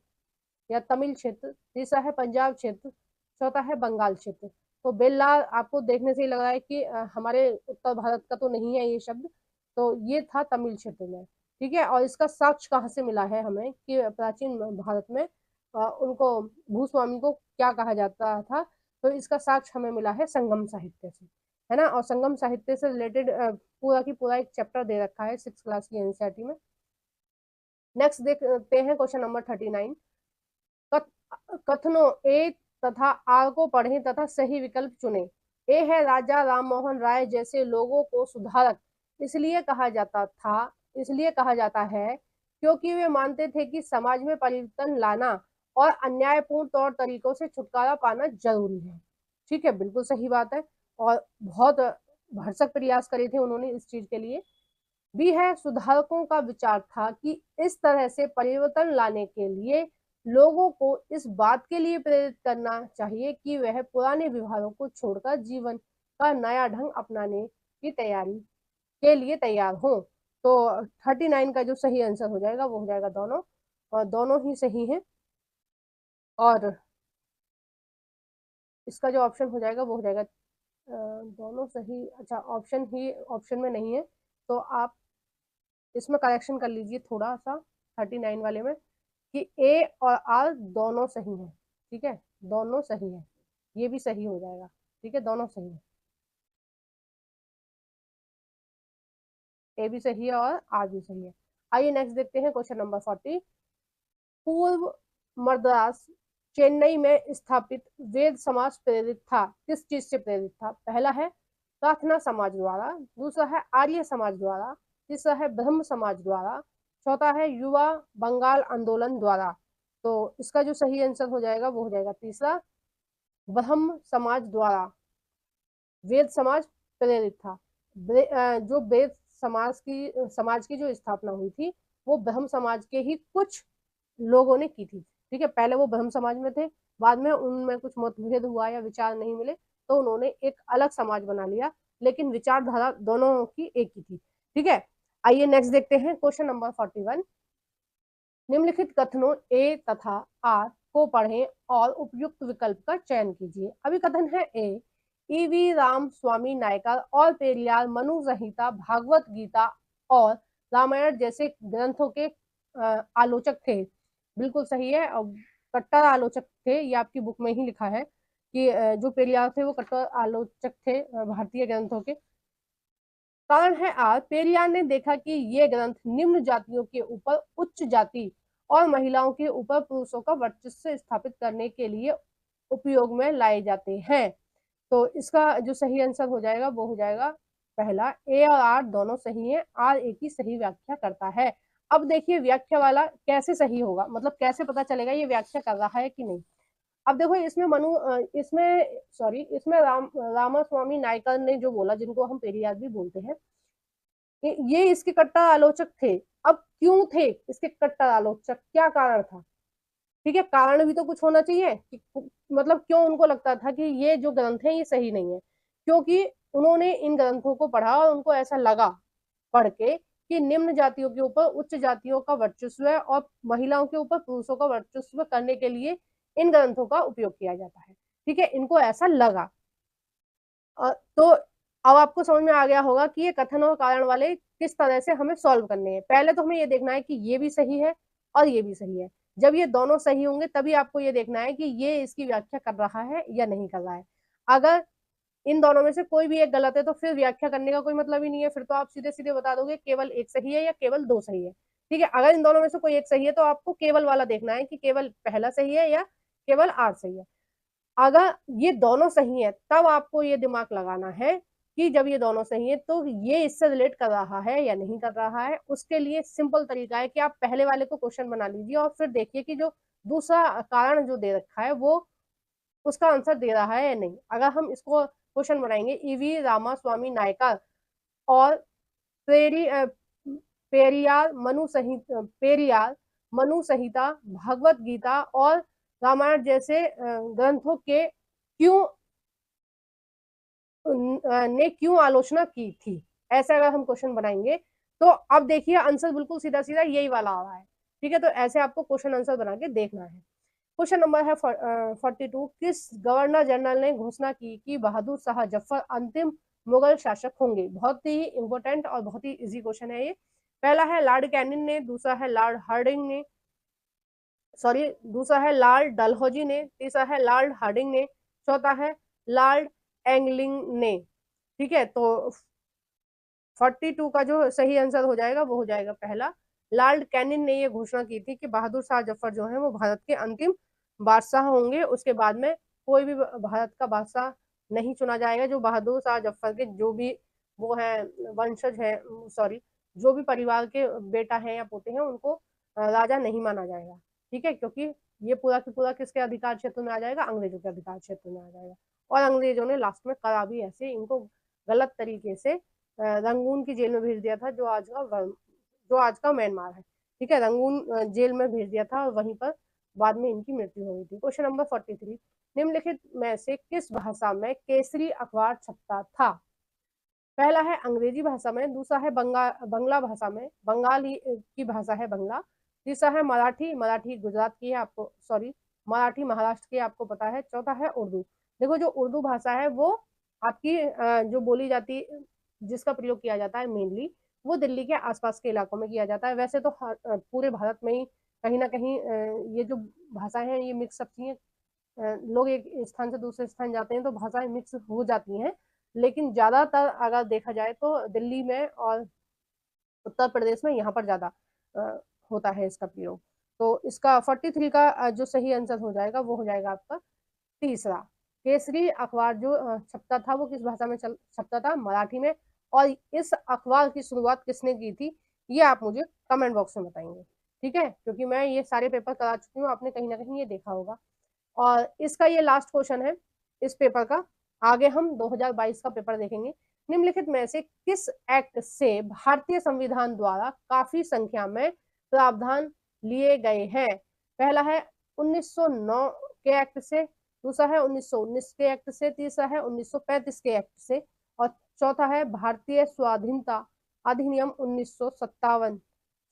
या तमिल क्षेत्र, तीसरा है पंजाब क्षेत्र, चौथा है बंगाल क्षेत्र। तो बेल्लार आपको देखने से ही लग रहा है कि हमारे उत्तर भारत का तो नहीं है ये शब्द, तो ये था तमिल क्षेत्र में। ठीक है, और इसका साक्ष्य कहाँ से मिला है हमें कि प्राचीन भारत में उनको भूस्वामी को क्या कहा जाता था, तो इसका साक्ष्य हमें मिला है संगम साहित्य से, है ना। और संगम साहित्य से रिलेटेड पूरा की पूरा एक चैप्टर दे रखा है 6th क्लास की एनसीईआरटी में। नेक्स्ट देखते हैं क्वेश्चन नंबर 39, कथनों ए तथा आर को पढ़ें तथा सही विकल्प चुनें। ए है, राजा राम मोहन राय जैसे लोगों को सुधारक इसलिए कहा जाता था, इसलिए कहा जाता है क्योंकि वे मानते थे कि समाज में परिवर्तन लाना और अन्यायपूर्ण तौर तरीकों से छुटकारा पाना जरूरी है। ठीक है, बिल्कुल सही बात है, और बहुत भरसक प्रयास करे थे उन्होंने इस चीज के लिए। भी है, सुधारकों का विचार था कि इस तरह से परिवर्तन लाने के लिए लोगों को इस बात के लिए प्रेरित करना चाहिए कि वह पुराने व्यवहारों को छोड़कर जीवन का नया ढंग अपनाने की तैयारी के लिए तैयार हो। तो 39 का जो सही आंसर हो जाएगा वो हो जाएगा दोनों, और दोनों ही सही है। और इसका जो ऑप्शन हो जाएगा वो हो जाएगा दोनों सही। अच्छा, ऑप्शन में नहीं है, तो आप इसमें करेक्शन कर लीजिए थोड़ा सा 39 वाले में, कि ए और आर दोनों सही है। ठीक है, दोनों सही है, ये भी सही हो जाएगा। ठीक है, दोनों सही है, ए भी सही है और आर भी सही है। आइए नेक्स्ट देखते हैं क्वेश्चन नंबर 40, पूर्व मद्रास चेन्नई में स्थापित वेद समाज प्रेरित था, किस चीज से प्रेरित था। पहला है प्रार्थना समाज द्वारा, दूसरा है आर्य समाज द्वारा, तीसरा है ब्रह्म समाज द्वारा, चौथा है युवा बंगाल आंदोलन द्वारा। तो इसका जो सही आंसर हो जाएगा वो हो जाएगा तीसरा, ब्रह्म समाज द्वारा वेद समाज प्रेरित था। जो वेद समाज की जो स्थापना हुई थी वो ब्रह्म समाज के ही कुछ लोगों ने की थी। ठीक है, पहले वो ब्रह्म समाज में थे, बाद में उनमें कुछ मतभेद हुआ या विचार नहीं मिले तो उन्होंने एक अलग समाज बना लिया, लेकिन विचारधारा दोनों की एक ही थी। ठीक है, आइए नेक्स्ट देखते हैं क्वेश्चन नंबर 41। निम्नलिखित कथनों ए तथा आर को पढ़ें और उपयुक्त विकल्प का चयन कीजिए। अभी कथन है ए, ईवी राम स्वामी नायकर और पेरियार मनु संहिता, भागवत गीता और रामायण जैसे ग्रंथों के आलोचक थे। बिल्कुल सही है, और कट्टर आलोचक थे, ये आपकी बुक में ही लिखा है कि जो पेरियार थे वो कट्टर आलोचक थे भारतीय ग्रंथों के। कारण है आर, पेरियार ने देखा कि ये ग्रंथ निम्न जातियों के ऊपर उच्च जाति और महिलाओं के ऊपर पुरुषों का वर्चस्व स्थापित करने के लिए उपयोग में लाए जाते हैं। तो इसका जो सही आंसर हो जाएगा वो हो जाएगा पहला, ए और आर दोनों सही है, आर ए की सही व्याख्या करता है। अब देखिए व्याख्या वाला कैसे सही होगा, मतलब कैसे पता चलेगा ये व्याख्या कर रहा है कि नहीं। अब देखो इसमें इसमें रामास्वामी नायकर ने जो बोला, जिनको हम पेरियार भी बोलते हैं, ये इसके कट्टर आलोचक थे। अब क्यों थे इसके कट्टर आलोचक, क्या कारण था? ठीक है, कारण भी तो कुछ होना चाहिए कि मतलब क्यों उनको लगता था कि ये जो ग्रंथ है ये सही नहीं है, क्योंकि उन्होंने इन ग्रंथों को पढ़ा और उनको ऐसा लगा पढ़ के कि निम्न जातियों के ऊपर उच्च जातियों का वर्चस्व है और महिलाओं के ऊपर पुरुषों का वर्चस्व करने के लिए इन ग्रंथों का उपयोग किया जाता है। ठीक है, इनको ऐसा लगा। तो अब आपको समझ में आ गया होगा कि ये कथन और कारण वाले किस तरह से हमें सॉल्व करने हैं। पहले तो हमें ये देखना है कि ये भी सही है और ये भी सही है। जब ये दोनों सही होंगे तभी आपको ये देखना है कि ये इसकी व्याख्या कर रहा है या नहीं कर रहा है। अगर इन दोनों में से कोई भी एक गलत है तो फिर व्याख्या करने का कोई मतलब ही नहीं है, फिर तो आप सीधे सीधे बता दोगे केवल एक सही है या केवल दो सही है। ठीक है, अगर इन दोनों में से कोई एक सही है तो आपको केवल वाला देखना है कि केवल पहला सही है या केवल आर सही है। अगर ये दोनों सही है तब आपको ये दिमाग लगाना है कि जब ये दोनों सही है तो ये इससे रिलेट कर रहा है या नहीं कर रहा है। उसके लिए सिंपल तरीका है कि आप पहले वाले को क्वेश्चन बना लीजिए और फिर देखिए कि जो दूसरा कारण जो दे रखा है वो उसका आंसर दे रहा है या नहीं। अगर हम इसको क्वेश्चन बनाएंगे, ईवी रामास्वामी नायकर और पेरी पेरियार मनु संहिता, भगवत गीता और रामायण जैसे ग्रंथों के क्यों आलोचना की थी, ऐसे अगर हम क्वेश्चन बनाएंगे तो अब देखिए आंसर बिल्कुल सीधा सीधा यही वाला आ रहा है। ठीक है, तो ऐसे आपको क्वेश्चन आंसर बना के देखना है। क्वेश्चन नंबर है 42, किस गवर्नर जनरल ने घोषणा की कि बहादुर शाह जफर अंतिम मुगल शासक होंगे? बहुत ही इंपॉर्टेंट और बहुत ही इजी क्वेश्चन है ये। पहला है लॉर्ड कैनिंग ने, दूसरा है लॉर्ड हार्डिंग ने, दूसरा है लॉर्ड डलहौजी ने, तीसरा है लॉर्ड हार्डिंग ने, चौथा है लॉर्ड एंगलिंग ने। ठीक है, तो 42 का जो सही आंसर हो जाएगा वो हो जाएगा पहला, लॉर्ड कैनिंग ने ये घोषणा की थी कि बहादुर शाह जफर जो है वो भारत के अंतिम बादशाह होंगे। उसके बाद में कोई भी भारत का बादशाह नहीं चुना जाएगा। जो बहादुर शाह जफर के जो भी वो है वंशज है, जो भी परिवार के बेटा है या पोते हैं उनको राजा नहीं माना जाएगा। ठीक है, क्योंकि ये पूरा की पूरा किसके अधिकार क्षेत्र में आ जाएगा? अंग्रेजों के अधिकार क्षेत्र में आ जाएगा। और अंग्रेजों ने लास्ट में करा भी ऐसे, इनको गलत तरीके से रंगून की जेल में भेज दिया था, जो आज का म्यांमार है। ठीक है, रंगून जेल में भेज दिया था और वहीं पर बाद में इनकी मृत्यु हो गई थी। क्वेश्चन नंबर 43, निम्नलिखित में से किस भाषा में केसरी अखबार छपता था? पहला है अंग्रेजी भाषा में, दूसरा है बंगला भाषा में, बंगाली की भाषा है बंगला, तीसरा है मराठी गुजरात की है, आपको मराठी महाराष्ट्र की आपको पता है, चौथा है उर्दू। देखो जो उर्दू भाषा है वो आपकी जो बोली जाती, जिसका प्रयोग किया जाता है मेनली, वो दिल्ली के आसपास के इलाकों में किया जाता है। वैसे तो पूरे भारत में ही कहीं ना कहीं ये जो भाषाएं हैं ये मिक्स सब चीजें, लोग एक स्थान से दूसरे स्थान जाते हैं तो भाषाएं मिक्स हो जाती हैं, लेकिन ज्यादातर अगर देखा जाए तो दिल्ली में और उत्तर प्रदेश में यहाँ पर ज्यादा होता है इसका प्रयोग। तो इसका 43 का जो सही आंसर हो जाएगा वो हो जाएगा आपका तीसरा। केसरी अखबार जो छपता था वो किस भाषा में छपता था? मराठी में। और इस अखबार की शुरुआत किसने की थी ये आप मुझे कमेंट बॉक्स में बताएंगे। ठीक है, क्योंकि मैं ये सारे पेपर करा चुकी हूँ, आपने कहीं ना कहीं ये देखा होगा। और इसका ये लास्ट क्वेश्चन है इस पेपर का। आगे हम 2022 का पेपर देखेंगे। निम्नलिखित में से किस एक्ट से भारतीय संविधान द्वारा काफी संख्या में प्रावधान लिए गए हैं? पहला है 1909 के एक्ट से, दूसरा है 1919 के एक्ट से, तीसरा है 1935 के एक्ट से, और चौथा है भारतीय स्वाधीनता अधिनियम 1957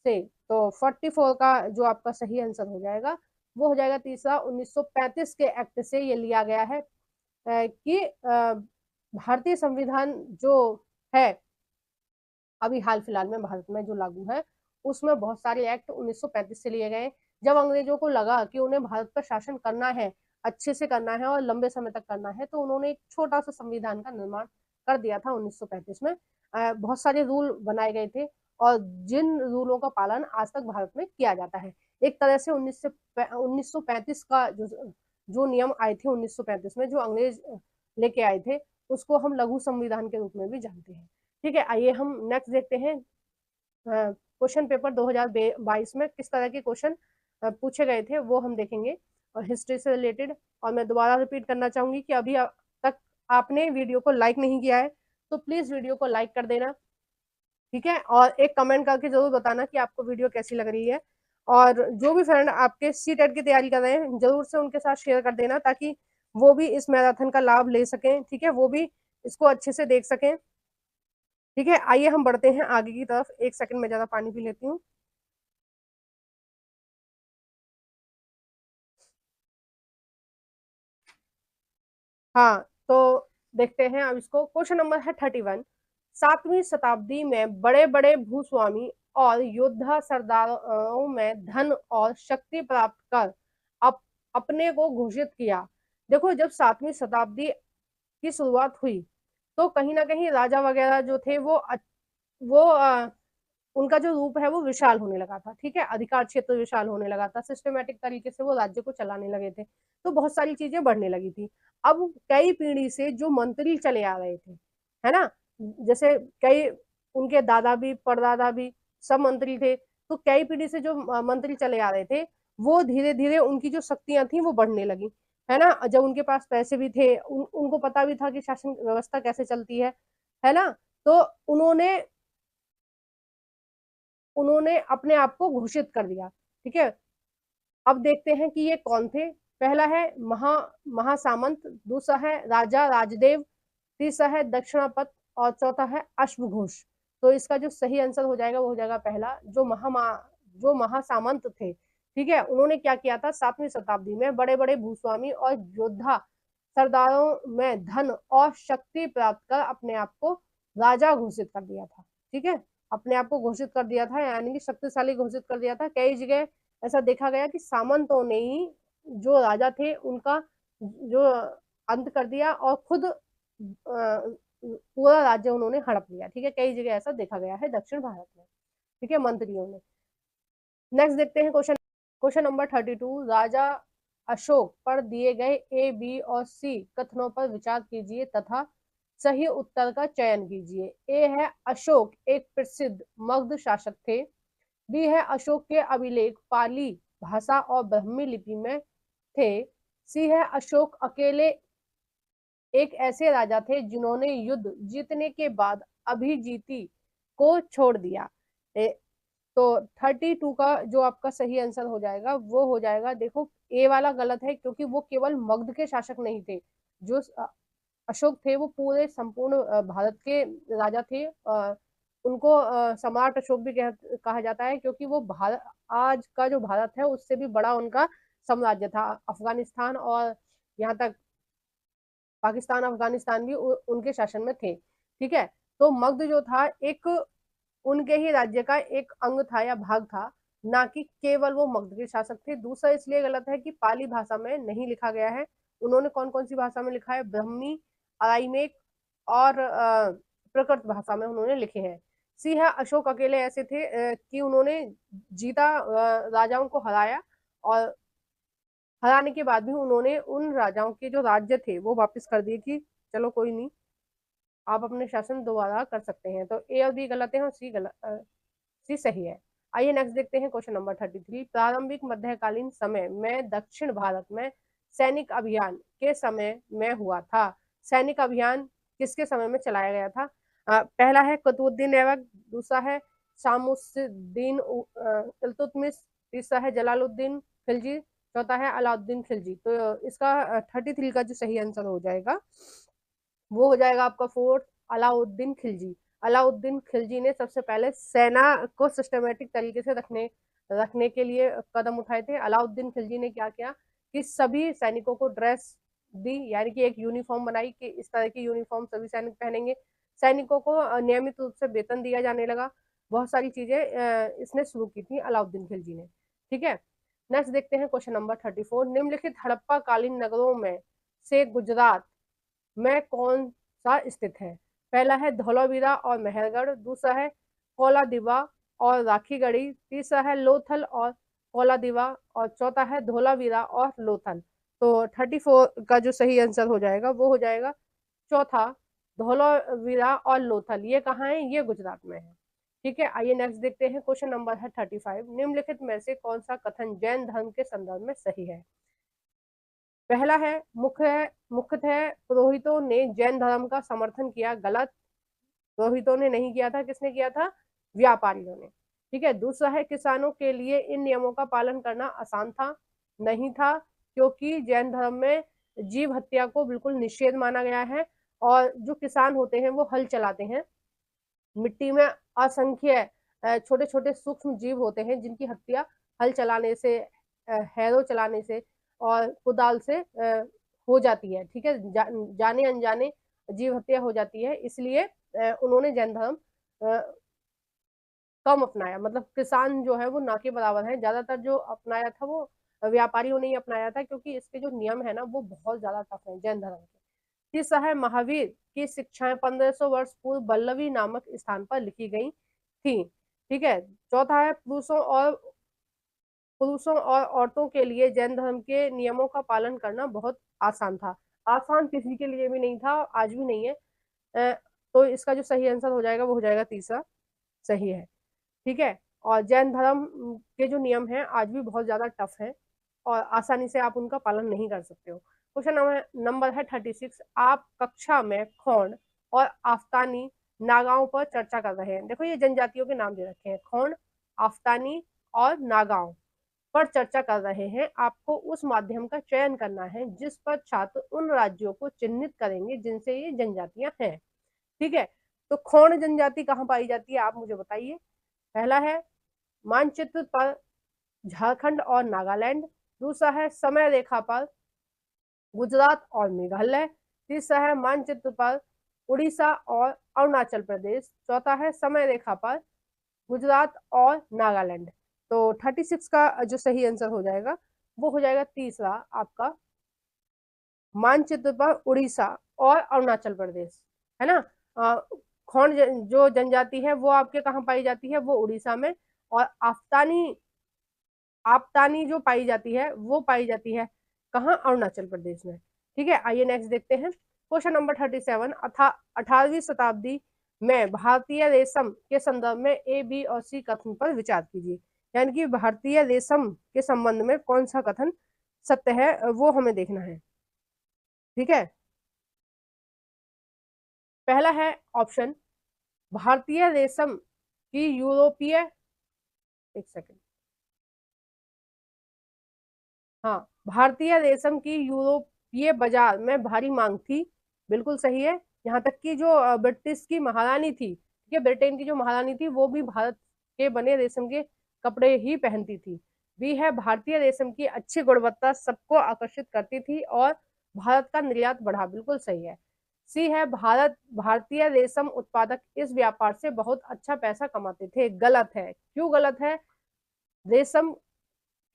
से। तो 44 का जो आपका सही आंसर हो जाएगा वो हो जाएगा तीसरा, 1935 के एक्ट से ये लिया गया है कि भारतीय संविधान जो है अभी हाल फिलहाल में भारत में जो लागू है उसमें बहुत सारे एक्ट 1935 से लिए गए। जब अंग्रेजों को लगा कि उन्हें भारत पर शासन करना है, अच्छे से करना है और लंबे समय तक करना है, तो उन्होंने एक छोटा सा संविधान का निर्माण कर दिया था 1935 में। बहुत सारे रूल बनाए गए थे और जिन रूलों का पालन आज तक भारत में किया जाता है। एक तरह से 1935 का जो नियम आए थे 1935 में, जो अंग्रेज लेके आए थे, उसको हम लघु संविधान के रूप में भी जानते हैं। ठीक है, आइए हम नेक्स्ट देखते हैं क्वेश्चन पेपर 2022 में किस तरह के क्वेश्चन पूछे गए थे वो हम देखेंगे और हिस्ट्री से रिलेटेड। और मैं दोबारा रिपीट करना चाहूंगी कि अभी तक आपने वीडियो को लाइक नहीं किया है तो प्लीज वीडियो को लाइक कर देना, ठीक है, और एक कमेंट करके जरूर बताना कि आपको वीडियो कैसी लग रही है। और जो भी फ्रेंड आपके सीटेट की तैयारी कर रहे हैं जरूर से उनके साथ शेयर कर देना ताकि वो भी इस मैराथन का लाभ ले सकें, ठीक है, वो भी इसको अच्छे से देख सकें। ठीक है, आइए हम बढ़ते हैं आगे की तरफ। एक सेकंड में ज्यादा पानी पी लेती हूँ। हाँ, तो देखते हैं अब इसको। क्वेश्चन नंबर है 31। 7वीं शताब्दी में बड़े बड़े भूस्वामी और योद्धा सरदारों में धन और शक्ति प्राप्त कर अपने को घोषित किया। देखो, जब 7वीं शताब्दी की शुरुआत हुई तो कहीं ना कहीं राजा वगैरह जो थे वो उनका जो रूप है वो विशाल होने लगा था, ठीक है, अधिकार क्षेत्र विशाल होने लगा था, सिस्टमेटिक तरीके से वो राज्य को चलाने लगे थे, तो बहुत सारी चीजें बढ़ने लगी थी। अब कई पीढ़ी से जो मंत्री चले आ रहे थे, है ना, जैसे कई उनके दादा भी परदादा भी सब मंत्री थे, तो कई पीढ़ी से जो मंत्री चले आ रहे थे वो धीरे धीरे उनकी जो शक्तियां थी वो बढ़ने लगी, है ना। जब उनके पास पैसे भी थे, उनको पता भी था कि शासन व्यवस्था कैसे चलती है ना, तो उन्होंने उन्होंने अपने आप को घोषित कर दिया, ठीक है। अब देखते हैं कि ये कौन थे। पहला है महासामंत, दूसरा है राजा राजदेव, तीसरा है दक्षिणापत और चौथा है अश्वघोष। तो इसका जो सही आंसर हो जाएगा वो हो जाएगा पहला, जो महासामंत थे, ठीक है। उन्होंने क्या किया था, 7वीं शताब्दी में बड़े बड़े भूस्वामी और योद्धा सरदारों में धन और शक्ति प्राप्त कर अपने आप को राजा घोषित कर दिया था, ठीक है, अपने आप को घोषित कर दिया था, यानी कि शक्तिशाली घोषित कर दिया था। कई जगह ऐसा देखा गया कि सामंतों ने ही जो राजा थे उनका जो अंत कर दिया और खुद पूरा राज्य उन्होंने हड़प लिया, ठीक है, कई जगह ऐसा देखा गया है दक्षिण भारत में, ठीक है, मंत्रियों ने। नेक्स्ट देखते हैं क्वेश्चन नंबर 32। राजा अशोक पर दिए गए ए, बी और सी कथनों पर विचार कीजिए तथा सही उत्तर का चयन कीजिए। ए है अशोक एक प्रसिद्ध मगध शासक थे। बी है अशोक के अभिलेख पाली भाषा और ब्राह्मी लिपि में थे। सी है अशोक अकेले एक ऐसे राजा थे जिन्होंने युद्ध जीतने के बाद अभिजीति को छोड़ दिया। तो 32 का जो आपका सही आंसर हो जाएगा वो हो जाएगा, देखो ए वाला गलत है क्योंकि वो केवल मगध के शासक नहीं थे। जो अशोक थे वो पूरे संपूर्ण भारत के राजा थे। उनको सम्राट अशोक भी कहा जाता है क्योंकि वो भारत, आज का जो भारत है उससे भी बड़ा उनका साम्राज्य था। अफगानिस्तान और यहाँ तक पाकिस्तान अफगानिस्तान भी उनके शासन में थे, ठीक है। तो मगध जो था एक उनके ही राज्य का एक अंग था या भाग था, ना कि केवल वो मगध के शासक थे। दूसरा इसलिए गलत है कि पाली भाषा में नहीं लिखा गया है। उन्होंने कौन कौन सी भाषा में लिखा है, ब्राह्मी, अराइमेक और प्रकृत भाषा में उन्होंने लिखे हैं। सी है अशोक अकेले ऐसे थे कि उन्होंने जीता राजाओं को हराया और हराने के बाद भी उन्होंने उन राजाओं के जो राज्य थे वो वापस कर दिए कि चलो कोई नहीं, आप अपने शासन दोबारा कर सकते हैं। तो ए और बी गलत है और सी सही है। आइए नेक्स्ट देखते हैं क्वेश्चन नंबर 33। प्रारंभिक मध्यकालीन समय में दक्षिण भारत में सैनिक अभियान के समय में हुआ था। सैनिक अभियान किसके समय में चलाया गया था? पहला है कुतुबुद्दीन ऐबक, दूसरा है शामुद्दीन इल्तुतमिश, तीसरा है जलालुद्दीन खिलजी, चौथा है अलाउद्दीन खिलजी। तो इसका 33 का जो सही आंसर हो जाएगा वो हो जाएगा आपका फोर्थ, अलाउद्दीन खिलजी। अलाउद्दीन खिलजी ने सबसे पहले सेना को सिस्टमेटिक तरीके से रखने के लिए कदम उठाए थे। अलाउद्दीन खिलजी ने क्या किया कि सभी सैनिकों को ड्रेस दी, यानी कि एक यूनिफॉर्म बनाई कि इस तरह की यूनिफॉर्म सभी सैनिक पहनेंगे। सैनिकों को नियमित रूप से वेतन दिया जाने लगा। बहुत सारी चीजें इसने शुरू की थी अलाउद्दीन खिलजी ने। ठीक है, नेक्स्ट देखते हैं क्वेश्चन नंबर 34। निम्नलिखित हड़प्पा कालीन नगरों में से गुजरात में कौन सा स्थित है? पहला है धौलावीरा और मेहरगढ़, दूसरा है कौलादिवा और राखीगढ़ी, तीसरा है लोथल और कौलादिवा, और चौथा है धौलावीरा और लोथल। तो 34 का जो सही आंसर हो जाएगा वो हो जाएगा चौथा, धौलावीरा और लोथल। ये कहाँ है? ये गुजरात में है। ठीक है, आइए नेक्स्ट देखते हैं। क्वेश्चन नंबर है 35। निम्नलिखित में से कौन सा कथन जैन धर्म के संदर्भ में सही है? पहला है मुख्यतः पुरोहितों ने जैन धर्म का समर्थन किया। गलत, पुरोहितों ने नहीं किया था। किसने किया था? व्यापारियों ने। ठीक है, दूसरा है किसानों के लिए इन नियमों का पालन करना आसान था। नहीं था, क्योंकि जैन धर्म में जीव हत्या को बिल्कुल निषेध माना गया है, और जो किसान होते हैं वो हल चलाते हैं। मिट्टी में असंख्य छोटे छोटे सूक्ष्म जीव होते हैं जिनकी हत्या हल चलाने से, हैरो चलाने से और कुदाल से हो जाती है। ठीक है, जाने अनजाने जीव हत्या हो जाती है, इसलिए उन्होंने जैन धर्म कम अपनाया। मतलब किसान जो है वो ना के बराबर है। ज्यादातर जो अपनाया था वो व्यापारियों ने ही अपनाया था, क्योंकि इसके जो नियम है ना वो बहुत ज्यादा टफ है जैन धर्म के। तीसरा है महावीर की शिक्षाएं 1500 वर्ष पूर्व बल्लवी नामक स्थान पर लिखी गई थी। ठीक है, चौथा है पुरुषों और औरतों के लिए जैन धर्म के नियमों का पालन करना बहुत आसान था। आसान किसी के लिए भी नहीं था, आज भी नहीं है। तो इसका जो सही आंसर हो जाएगा वो हो जाएगा तीसरा, सही है। ठीक है, और जैन धर्म के जो नियम हैं आज भी बहुत ज्यादा टफ है, और आसानी से आप उनका पालन नहीं कर सकते हो। क्वेश्चन नंबर है 36। आप कक्षा में खोंड और आफ्तानी नागाओं पर चर्चा कर रहे हैं। देखो ये जनजातियों के नाम दे रखे हैं, खोंड, आफ्तानी और नागाओं पर चर्चा कर रहे हैं। आपको उस माध्यम का चयन करना है जिस पर छात्र उन राज्यों को चिन्हित करेंगे जिनसे ये जनजातियां हैं। ठीक है, तो खोंड जनजाति कहाँ पाई जाती है आप मुझे बताइए। पहला है मानचित्र पर झारखंड और नागालैंड, दूसरा है समय रेखा पर गुजरात और मेघालय, तीसरा है मानचित्र पर उड़ीसा और अरुणाचल प्रदेश, चौथा है समय रेखा पर गुजरात और नागालैंड। तो 36 का जो सही आंसर हो जाएगा वो हो जाएगा तीसरा आपका, मानचित्र पर उड़ीसा और अरुणाचल प्रदेश, है ना। खोंड जो जनजाति है वो आपके कहाँ पाई जाती है? वो उड़ीसा में। और आप्तानी जो पाई जाती है वो पाई जाती है कहाँ? अरुणाचल प्रदेश में। ठीक है, आइए नेक्स्ट देखते हैं। Question number 37। 18वीं शताब्दी में भारतीय रेशम के संदर्भ में ए, बी और सी कथन पर विचार कीजिए। यानी कि भारतीय रेशम के संबंध में कौन सा कथन सत्य है वो हमें देखना है। ठीक है, पहला है ऑप्शन, भारतीय रेशम की यूरोपीय, एक सेकंड, हाँ, भारतीय रेशम की यूरोपीय बाजार में भारी मांग थी। बिल्कुल सही है। यहाँ तक कि जो ब्रिटिश की महारानी थी, ठीक है, ब्रिटेन की जो महारानी थी वो भी भारत के बने रेशम के कपड़े ही पहनती थी। बी है भारतीय रेशम की अच्छी गुणवत्ता सबको आकर्षित करती थी और भारत का निर्यात बढ़ा। बिल्कुल सही है। सी है भारतीय रेशम उत्पादक इस व्यापार से बहुत अच्छा पैसा कमाते थे। गलत है। क्यों गलत है? रेशम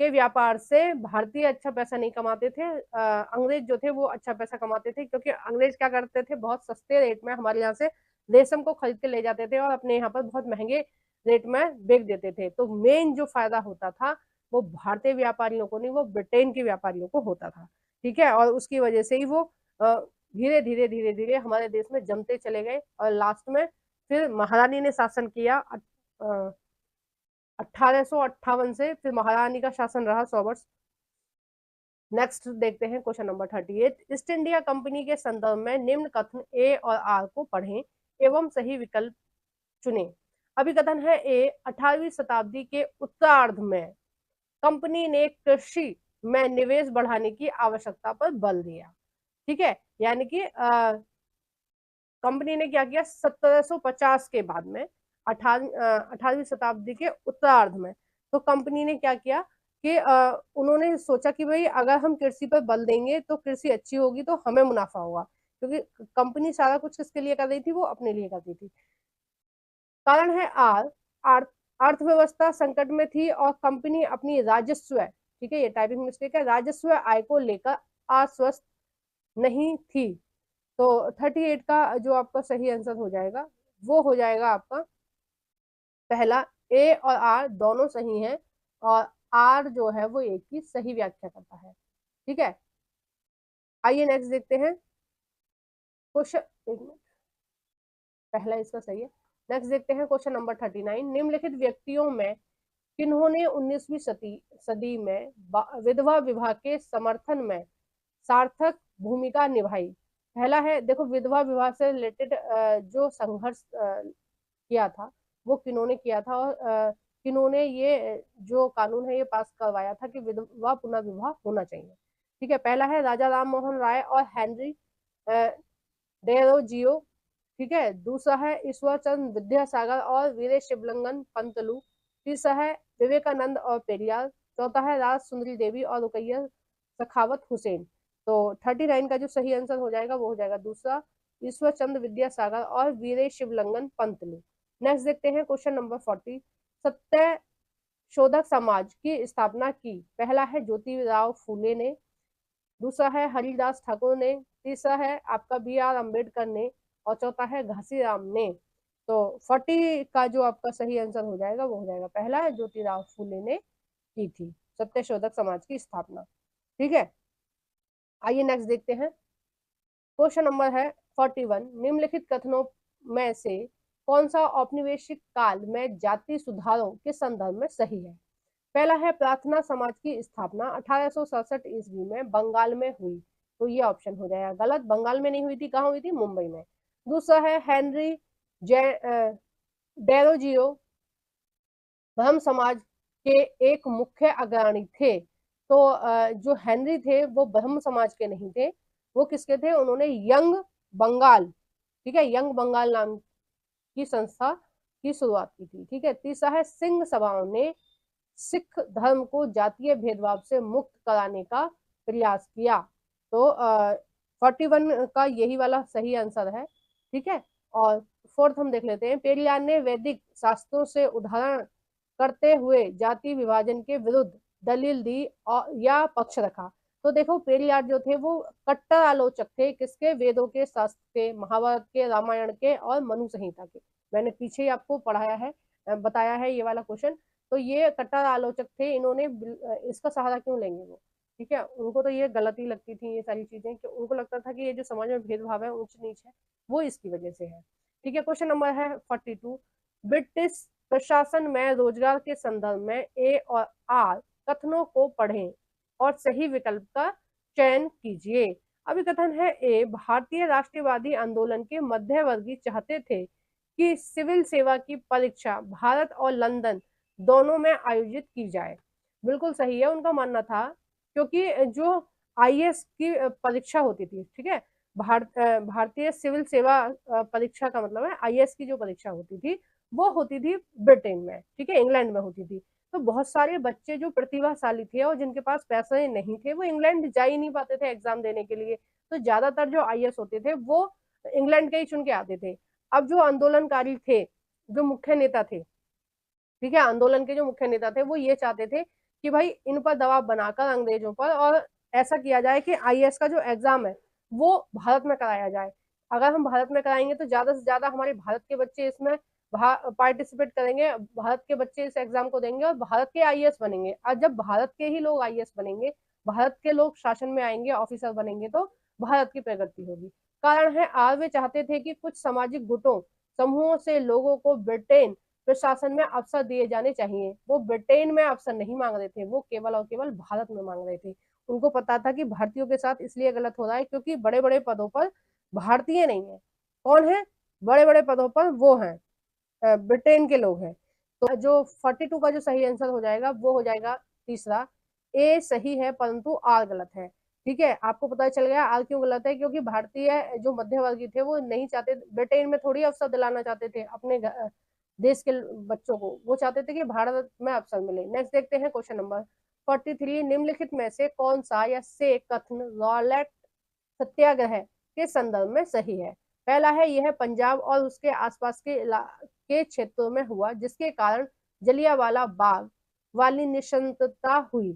के व्यापार से भारतीय अच्छा पैसा नहीं कमाते थे, अंग्रेज जो थे वो अच्छा पैसा कमाते थे, क्योंकि अंग्रेज क्या करते थे, बहुत सस्ते रेट में हमारे यहाँ से रेशम को खरीद के ले जाते थे और अपने यहाँ पर बहुत महंगे रेट में बेच देते थे। तो मेन जो फायदा होता था वो भारतीय व्यापारियों को नहीं, वो ब्रिटेन के व्यापारियों को होता था। ठीक है, और उसकी वजह से ही वो धीरे धीरे धीरे धीरे हमारे देश में जमते चले गए, और लास्ट में फिर महारानी ने शासन किया। 1858 से फिर महारानी का शासन रहा 100 वर्ष। नेक्स्ट देखते हैं question number 38। East India company के संदर्भ में निम्न कथन ए और आर को पढ़ें एवं सही विकल्प चुनें। अभिकथन है ए, 18वीं शताब्दी के उत्तरार्ध में कंपनी ने कृषि में निवेश बढ़ाने की आवश्यकता पर बल दिया। ठीक है, यानी कि कंपनी ने क्या किया 1750 के बाद में 18वीं शताब्दी के उत्तरार्ध में, तो कंपनी ने क्या किया कि उन्होंने सोचा कि भाई अगर हम कृषि पर बल देंगे तो कृषि अच्छी होगी तो हमें मुनाफा होगा, क्योंकि कंपनी सारा कुछ किसके लिए कर रही थी, वो अपने लिए कर रही थी। कारण है अर्थव्यवस्था संकट में थी और कंपनी अपनी राजस्व, ठीक है ये टाइपिंग मिस्टेक है, राजस्व आय को लेकर आश्वस्त नहीं थी। तो 38 का जो आपका सही आंसर हो जाएगा वो हो जाएगा आपका पहला, ए और आर दोनों सही हैं और आर जो है वो एक की सही व्याख्या करता है। ठीक है, आइए नेक्स्ट देखते हैं क्वेश्चन, एक मिनट, पहला इसका सही है। नेक्स्ट देखते हैं क्वेश्चन नंबर 39, निम्नलिखित व्यक्तियों में किन्होंने 19वीं सदी में विधवा विवाह के समर्थन में सार्थक भूमिका निभाई। पहला है, देखो विधवा विवाह से रिलेटेड जो संघर्ष किया था वो किन्होंने किया था और किन्होंने ये जो कानून है ये पास करवाया था कि विधवा पुनः विवाह होना चाहिए। ठीक है, पहला है राजा राम मोहन राय और हेनरी डेरोजियो। ठीक है, दूसरा है ईश्वरचंद विद्यासागर और वीरे शिवलिंगन पंतलू। तीसरा है विवेकानंद और पेरियार। चौथा है राज सुंदरी देवी और रुकैया सखावत हुसैन। तो 39 का जो सही आंसर हो जाएगा वो हो जाएगा दूसरा, ईश्वर विद्यासागर और वीरे शिवलिंगन पंतलू। नेक्स्ट देखते हैं क्वेश्चन नंबर 40, सत्य शोधक समाज की स्थापना की। पहला है ज्योतिराव फूले ने, दूसरा है हरिदास ठाकुर ने, तीसरा है आपका बी आर अम्बेडकर ने और चौथा है घासीराम ने। तो 40 का जो आपका सही आंसर हो जाएगा वो हो जाएगा पहला है ज्योतिराव फूले ने की थी सत्यशोधक समाज की स्थापना। ठीक है, आइए नेक्स्ट देखते हैं क्वेश्चन नंबर है 41, निम्नलिखित कथनों में से कौन सा औपनिवेशिक काल में जाति सुधारों के संदर्भ में सही है। पहला है प्रार्थना समाज की स्थापना 1867 ईस्वी में बंगाल में हुई, तो ये ऑप्शन हो जाएगा गलत, बंगाल में नहीं हुई थी, कहाँ हुई थी, मुंबई में। दूसरा है हेनरी डेरोजियो ब्रह्म समाज के एक मुख्य अग्रणी थे। तो जो हेनरी थे वो ब्रह्म समाज के नहीं थे, वो किसके थे, उन्होंने यंग बंगाल, ठीक है, यंग बंगाल नाम की संस्था की शुरुआत की थी। ठीक है, तीसरा है सिंह सभाओं ने सिख धर्म को जातीय भेदभाव से मुक्त कराने का प्रयास किया। तो 41 का यही वाला सही आंसर है। ठीक है, और फोर्थ हम देख लेते हैं, पेरियार ने वैदिक शास्त्रों से उदाहरण करते हुए जाति विभाजन के विरुद्ध दलील दी और या पक्ष रखा। तो देखो पेरियार जो थे वो कट्टर आलोचक थे, किसके, वेदों के, शास्त्र के, महाभारत के, रामायण के और मनु संहिता के। मैंने पीछे ही आपको पढ़ाया है, बताया है ये वाला क्वेश्चन। तो ये कट्टर आलोचक थे, इन्होंने इसका सहारा क्यों लेंगे वो, ठीक है, उनको तो ये गलती लगती थी ये सारी चीजें, कि उनको लगता था कि ये जो समाज में भेदभाव है, ऊंच नीच है, वो इसकी वजह से है। ठीक है, क्वेश्चन नंबर है 42, ब्रिटिश प्रशासन में रोजगार के संदर्भ में ए और आर कथनों को पढ़ें और सही विकल्प का चयन कीजिए। अभी कथन है ए, भारतीय राष्ट्रवादी आंदोलन के मध्यवर्गीय चाहते थे कि सिविल सेवा की परीक्षा भारत और लंदन दोनों में आयोजित की जाए। बिल्कुल सही है, उनका मानना था, क्योंकि जो आईएएस की परीक्षा होती थी, ठीक है, भारतीय सिविल सेवा परीक्षा का मतलब है आईएएस की जो परीक्षा होती थी वो होती थी ब्रिटेन में, ठीक है, इंग्लैंड में होती थी। तो बहुत सारे बच्चे जो प्रतिभाशाली थे और जिनके पास पैसे नहीं थे वो इंग्लैंड जा ही नहीं पाते थे एग्जाम देने के लिए, तो ज्यादातर जो आईएएस होते थे वो इंग्लैंड के ही चुन के आते थे। अब जो आंदोलनकारी थे, जो मुख्य नेता थे, ठीक है, आंदोलन के जो मुख्य नेता थे वो ये चाहते थे कि भाई इन पर दबाव बनाकर अंग्रेजों पर और ऐसा किया जाए कि आईएएस का जो एग्जाम है वो भारत में कराया जाए। अगर हम भारत में कराएंगे तो ज्यादा से ज्यादा हमारे भारत के बच्चे इसमें पार्टिसिपेट करेंगे, भारत के बच्चे इस एग्जाम को देंगे और भारत के आईएएस बनेंगे। और जब भारत के ही लोग आईएएस बनेंगे, भारत के लोग शासन में आएंगे, ऑफिसर बनेंगे, तो भारत की प्रगति होगी। कारण है आर वे चाहते थे कि कुछ सामाजिक गुटों समूहों से लोगों को ब्रिटेन प्रशासन में अवसर दिए जाने चाहिए। वो ब्रिटेन में अवसर नहीं मांग रहे थे, वो केवल और केवल भारत में मांग रहे थे। उनको पता था कि भारतीयों के साथ इसलिए गलत हो रहा है क्योंकि बड़े बड़े पदों पर भारतीय नहीं है। कौन है बड़े बड़े पदों पर, वो हैं ब्रिटेन के लोग हैं। तो जो 42 का जो सही आंसर हो जाएगा वो हो जाएगा तीसरा, ए सही है परंतु आर गलत है। ठीक है, आपको पता चल गया आर क्यों गलत है, क्योंकि भारतीय जो मध्यवर्गीय थे वो नहीं चाहते, ब्रिटेन में थोड़ी अवसर दिलाना चाहते थे अपने देश के बच्चों को, वो चाहते थे कि भारत में अवसर मिले। नेक्स्ट देखते हैं क्वेश्चन नंबर 43, निम्नलिखित में से कौन सा या से कथन रॉलेट सत्याग्रह के संदर्भ में सही है। पहला है यह पंजाब और उसके आसपास के क्षेत्रों में हुआ जिसके कारण जलियांवाला बाग वाली निशंतता हुई।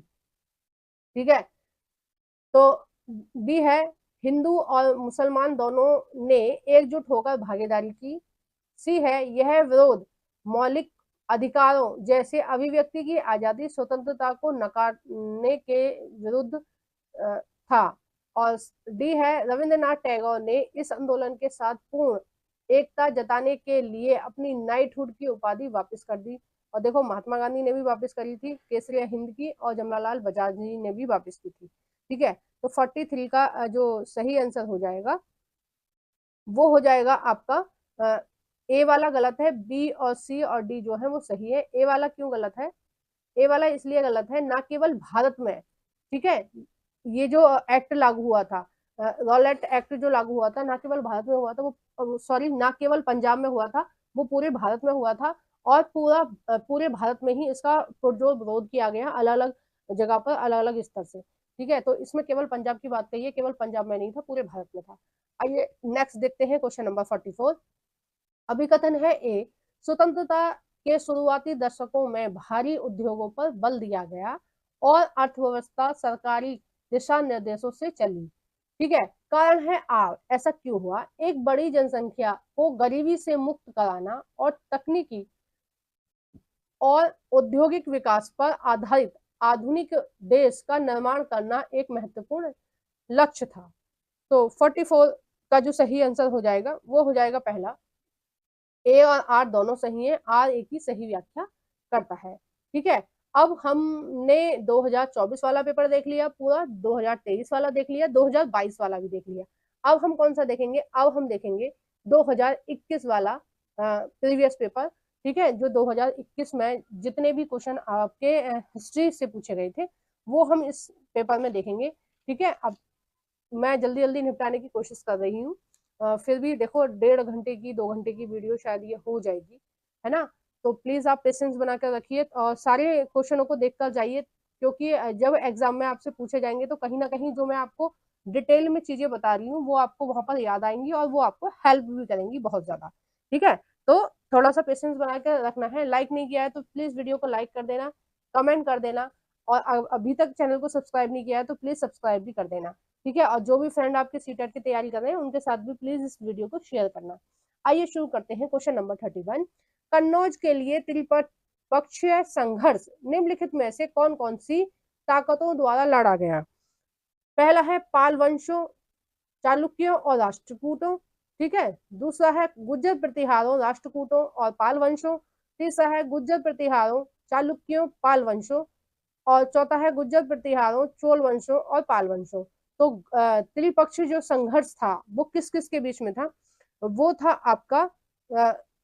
ठीक है, तो बी है हिंदू और मुसलमान दोनों ने एकजुट होकर भागीदारी की। सी है यह विरोध मौलिक अधिकारों जैसे अभिव्यक्ति की आजादी स्वतंत्रता को नकारने के विरुद्ध था। और डी है रविंद्रनाथ टैगोर ने इस आंदोलन के साथ पूर्ण एकता जताने के लिए अपनी नाइटहुड की उपाधि वापस कर दी। और देखो महात्मा गांधी ने भी वापस करी थी केसरिया हिंद की, और जमनालाल बजाज जी ने भी वापस की थी। ठीक है, तो 43 का जो सही आंसर हो जाएगा वो हो जाएगा आपका ए वाला गलत है, बी और सी और डी जो है वो सही है। ए वाला क्यों गलत है? ए वाला इसलिए गलत है, ना केवल भारत में, ठीक है, ये जो एक्ट लागू हुआ था, रॉलेट एक्ट जो लागू हुआ था, ना केवल भारत में हुआ था वो, सॉरी, ना केवल पंजाब में हुआ था, वो पूरे भारत में हुआ था। और पूरे भारत में ही इसका पुरजोर विरोध किया गया, अलग अलग जगह पर, अलग अलग स्तर से। ठीक है, तो इसमें केवल पंजाब की बात कही है, केवल पंजाब में नहीं था, पूरे भारत में था। आइए नेक्स्ट देखते हैं क्वेश्चन नंबर 44। अभिकथन है ए, स्वतंत्रता के शुरुआती दशकों में भारी उद्योगों पर बल दिया गया और अर्थव्यवस्था सरकारी दिशा निर्देशों से चली। ठीक है, कारण है आर, ऐसा क्यों हुआ? एक बड़ी जनसंख्या को गरीबी से मुक्त कराना और तकनीकी और औद्योगिक विकास पर आधारित आधुनिक देश का निर्माण करना एक महत्वपूर्ण लक्ष्य था। तो 44 का जो सही आंसर हो जाएगा वो हो जाएगा पहला, ए और आर दोनों सही है, आर एक ही सही व्याख्या करता है। ठीक है, अब हमने 2024 वाला पेपर देख लिया पूरा, 2023 वाला देख लिया, 2022 वाला भी देख लिया। अब हम कौन सा देखेंगे? अब हम देखेंगे 2021 वाला प्रीवियस पेपर। ठीक है, जो 2021 में जितने भी क्वेश्चन आपके हिस्ट्री से पूछे गए थे वो हम इस पेपर में देखेंगे। ठीक है, अब मैं जल्दी जल्दी निपटाने की कोशिश कर रही हूँ, फिर भी देखो 1.5 घंटे की 2 घंटे की वीडियो शायद ये हो जाएगी, है ना। तो प्लीज आप पेशेंस बनाकर रखिए और सारे क्वेश्चनों को देखकर जाइए, क्योंकि जब एग्जाम में आपसे पूछे जाएंगे तो कहीं ना कहीं जो मैं आपको डिटेल में चीजें बता रही हूँ वो आपको वहां पर याद आएंगी और वो आपको हेल्प भी करेंगी बहुत ज्यादा। ठीक है, तो थोड़ा सा पेशेंस बना कर रखना है। लाइक नहीं किया है तो प्लीज वीडियो को लाइक कर देना, कमेंट कर देना, और अभी तक चैनल को सब्सक्राइब नहीं किया है तो प्लीज सब्सक्राइब भी कर देना। ठीक है, और जो भी फ्रेंड आपके सीटेट की तैयारी कर रहे हैं उनके साथ भी प्लीज इस वीडियो को शेयर करना। आइए शुरू करते हैं क्वेश्चन नंबर 31। कन्नौज के लिए त्रिपक्षीय संघर्ष निम्नलिखित में से कौन कौन सी ताकतों द्वारा लड़ा गया? पहला है पाल वंशों, चालुक्यों और राष्ट्रकूटों। ठीक है, दूसरा है गुर्जर प्रतिहारों, राष्ट्रकूटों और पाल वंशों। तीसरा है गुर्जर प्रतिहारों, चालुक्यों, पाल वंशों। और चौथा है गुर्जर प्रतिहारों, चोल वंशों और पाल वंशों। तो त्रिपक्षीय जो संघर्ष था वो किस किस के बीच में था? वो था आपका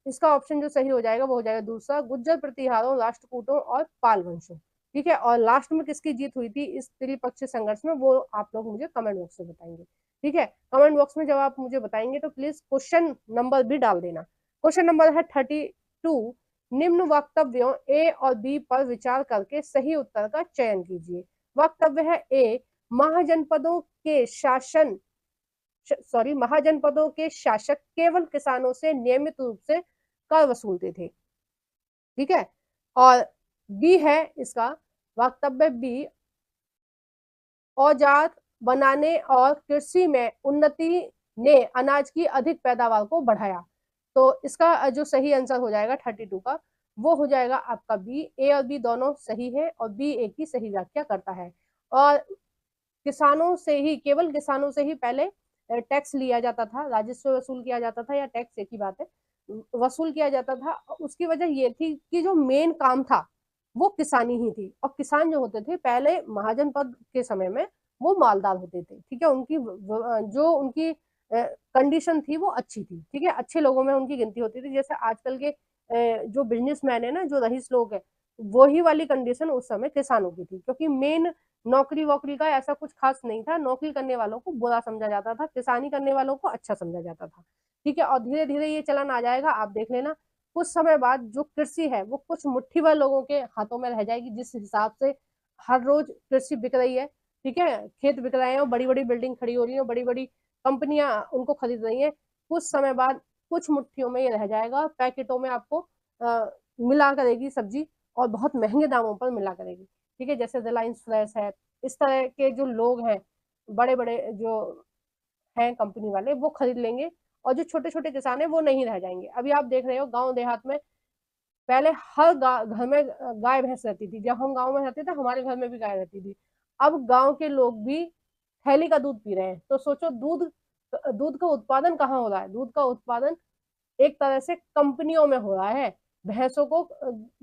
इसका ऑप्शन जो सही हो जाएगा वो हो जाएगा दूसरा, गुर्जर प्रतिहारों, राष्ट्रकूटों और पाल वंशों। ठीक है, और लास्ट में किसकी जीत हुई थी इस त्रिपक्षीय संघर्ष में वो आप लोग मुझे कमेंट बॉक्स में बताएंगे। ठीक है, कमेंट बॉक्स में जब आप मुझे बताएंगे तो प्लीज क्वेश्चन नंबर भी डाल देना। क्वेश्चन नंबर है 32। निम्न वक्तव्यों ए और बी पर विचार करके सही उत्तर का चयन कीजिए। वक्तव्य है ए, महाजनपदों के शासक केवल किसानों से नियमित रूप से कर वसूलते थे। ठीक है, और बी है इसका वक्तव्य बी, औजार बनाने और कृषि में उन्नति ने अनाज की अधिक पैदावार को बढ़ाया। तो इसका जो सही आंसर हो जाएगा 32 का वो हो जाएगा आपका बी। ए और बी दोनों सही है और बी एक ही सही व्याख्या करता है। और किसानों से ही, केवल किसानों से ही पहले टैक्स लिया जाता था, राजस्व वसूल किया जाता था, या टैक्स एक ही बात है, वसूल किया जाता था। उसकी वजह ये थी कि जो मेन काम था वो किसानी ही थी, और किसान जो होते थे पहले महाजन पद के समय में वो मालदार होते थे। ठीक है, उनकी जो उनकी कंडीशन थी वो अच्छी थी। ठीक है, अच्छे लोगों में उनकी गिनती होती थी। जैसे आजकल के जो बिजनेसमैन है ना, जो रईस लोग है, वही वाली कंडीशन उस समय किसानों की थी, क्योंकि मेन नौकरी वोकरी का ऐसा कुछ खास नहीं था। नौकरी करने वालों को बुरा समझा जाता था, किसानी करने वालों को अच्छा समझा जाता था। ठीक है, और धीरे धीरे ये चलन आ जाएगा, आप देख लेना। कुछ समय बाद जो कृषि है वो कुछ मुट्ठी भर लोगों के हाथों में रह जाएगी, जिस हिसाब से हर रोज कृषि बिक रही है। ठीक है, खेत बिक रहे हैं और बड़ी बड़ी बिल्डिंग खड़ी हो रही है, बड़ी बड़ी कंपनियां उनको खरीद रही हैं। कुछ समय बाद कुछ मुट्ठियों में ये रह जाएगा, पैकेटों में आपको मिला करेगी सब्जी, और बहुत महंगे दामों पर मिला करेगी। ठीक है, जैसे रिलायंस फ्रेश है, इस तरह के जो लोग हैं, बड़े बड़े जो हैं कंपनी वाले, वो खरीद लेंगे, और जो छोटे छोटे किसान है वो नहीं रह जाएंगे। अभी आप देख रहे हो गांव देहात में पहले हर घर में गाय भैंस रहती थी। जब हम गांव में रहते थे हमारे घर में भी गाय रहती थी। अब गांव के लोग भी थैली का दूध पी रहे हैं। तो सोचो, दूध दूध का उत्पादन कहाँ हो रहा है? दूध का उत्पादन एक तरह से कंपनियों में हो रहा है। भैंसों को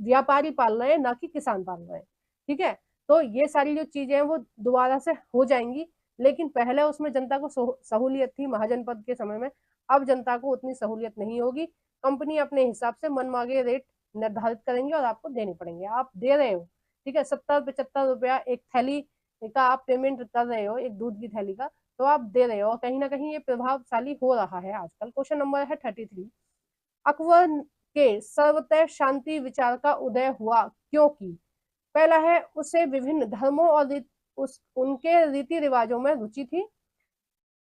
व्यापारी पाल रहे हैं, ना कि किसान पाल रहे हैं। ठीक है, तो ये सारी जो चीजें हैं वो दोबारा से हो जाएंगी। लेकिन पहले उसमें जनता को सहूलियत थी महाजनपद के समय में। अब जनता को उतनी सहूलियत नहीं होगी। कंपनी अपने हिसाब से मनमागे रेट निर्धारित करेंगे और आपको देने पड़ेंगे। आप दे रहे हो, ठीक है, 70-75 रुपया एक थैली का आप पेमेंट कर रहे हो, एक दूध की थैली का, तो आप दे रहे हो, और कहीं ना कहीं ये प्रभावशाली हो रहा है आजकल। क्वेश्चन नंबर है 33। अकबर के सर्वतः शांति विचार का उदय हुआ क्योंकि? पहला है, उसे विभिन्न धर्मों और उनके रीति रिवाजों में रुचि थी।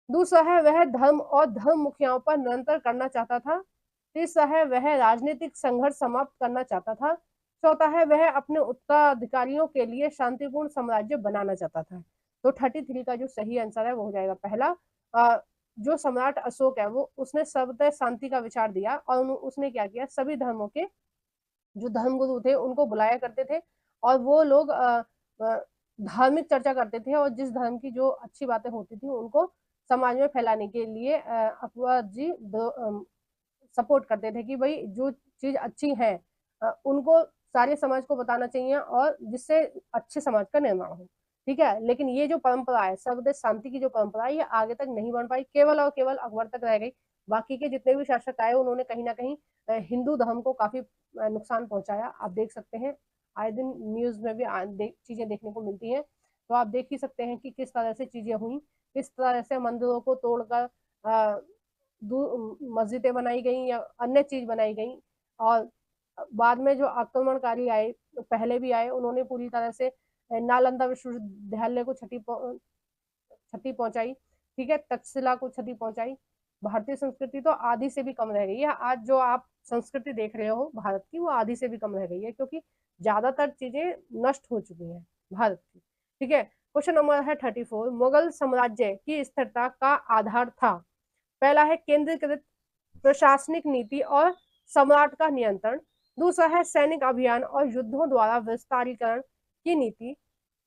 दूसरा है, वह धर्म और धर्म मुखियाओं पर नियंत्रण करना चाहता था। तीसरा है, वह राजनीतिक संघर्ष समाप्त करना चाहता था। चौथा है, वह अपने उत्तराधिकारियों के लिए शांतिपूर्ण साम्राज्य बनाना चाहता था। तो 33 का जो सही आंसर है वो हो जाएगा पहला। जो सम्राट अशोक है वो उसने सर्वतः शांति का विचार दिया, और उसने क्या किया, सभी धर्मों के जो धर्मगुरु थे उनको बुलाया करते थे, और वो लोग धार्मिक चर्चा करते थे, और जिस धर्म की जो अच्छी बातें होती थी उनको समाज में फैलाने के लिए अकबर जी सपोर्ट करते थे कि भाई जो चीज अच्छी है उनको सारे समाज को बताना चाहिए, और जिससे अच्छे समाज का निर्माण हो। ठीक है, लेकिन ये जो परंपरा है सर्वदेश शांति की जो परंपरा है, ये आगे तक नहीं बढ़ पाई, केवल और केवल अकबर तक रह गई। बाकी के जितने भी शासक आए उन्होंने कहीं ना कहीं हिंदू धर्म को काफी नुकसान पहुंचाया। आप देख सकते हैं, आए दिन न्यूज में भी चीजें देखने को मिलती हैं। तो आप देख ही सकते हैं कि किस तरह से चीजें हुई, किस तरह से मंदिरों को तोड़कर मस्जिदें बनाई गई या अन्य चीज बनाई गई। और बाद में जो आक्रमणकारी आए, पहले भी आए, उन्होंने पूरी तरह से नालंदा विश्वविद्यालय को क्षति पहुंचाई। ठीक है, तक्षशिला को क्षति पहुंचाई। भारतीय संस्कृति तो आधी से भी कम रह गई है। आज जो आप संस्कृति देख रहे हो भारत की, वो आधी से भी कम रह गई है, क्योंकि ज्यादातर चीजें नष्ट हो चुकी हैं भारत की। ठीक है, क्वेश्चन नंबर है 34। मुगल साम्राज्य की स्थिरता का आधार था। पहला है, केंद्रीकृत प्रशासनिक नीति और सम्राट का नियंत्रण। दूसरा है, सैनिक अभियान और युद्धों द्वारा विस्तारीकरण की नीति।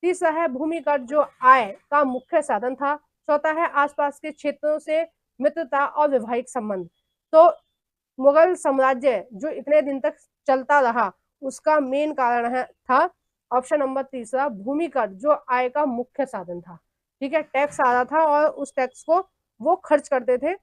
तीसरा है, भूमिगत जो आय का मुख्य साधन था। चौथा है, आसपास के क्षेत्रों से मित्रता और वैवाहिक संबंध। तो मुगल साम्राज्य जो इतने दिन तक चलता रहा उसका मेन कारण था ऑप्शन नंबर तीसरा, भूमिगत जो आय का मुख्य साधन था। ठीक है, टैक्स आ रहा था और उस टैक्स को वो खर्च करते थे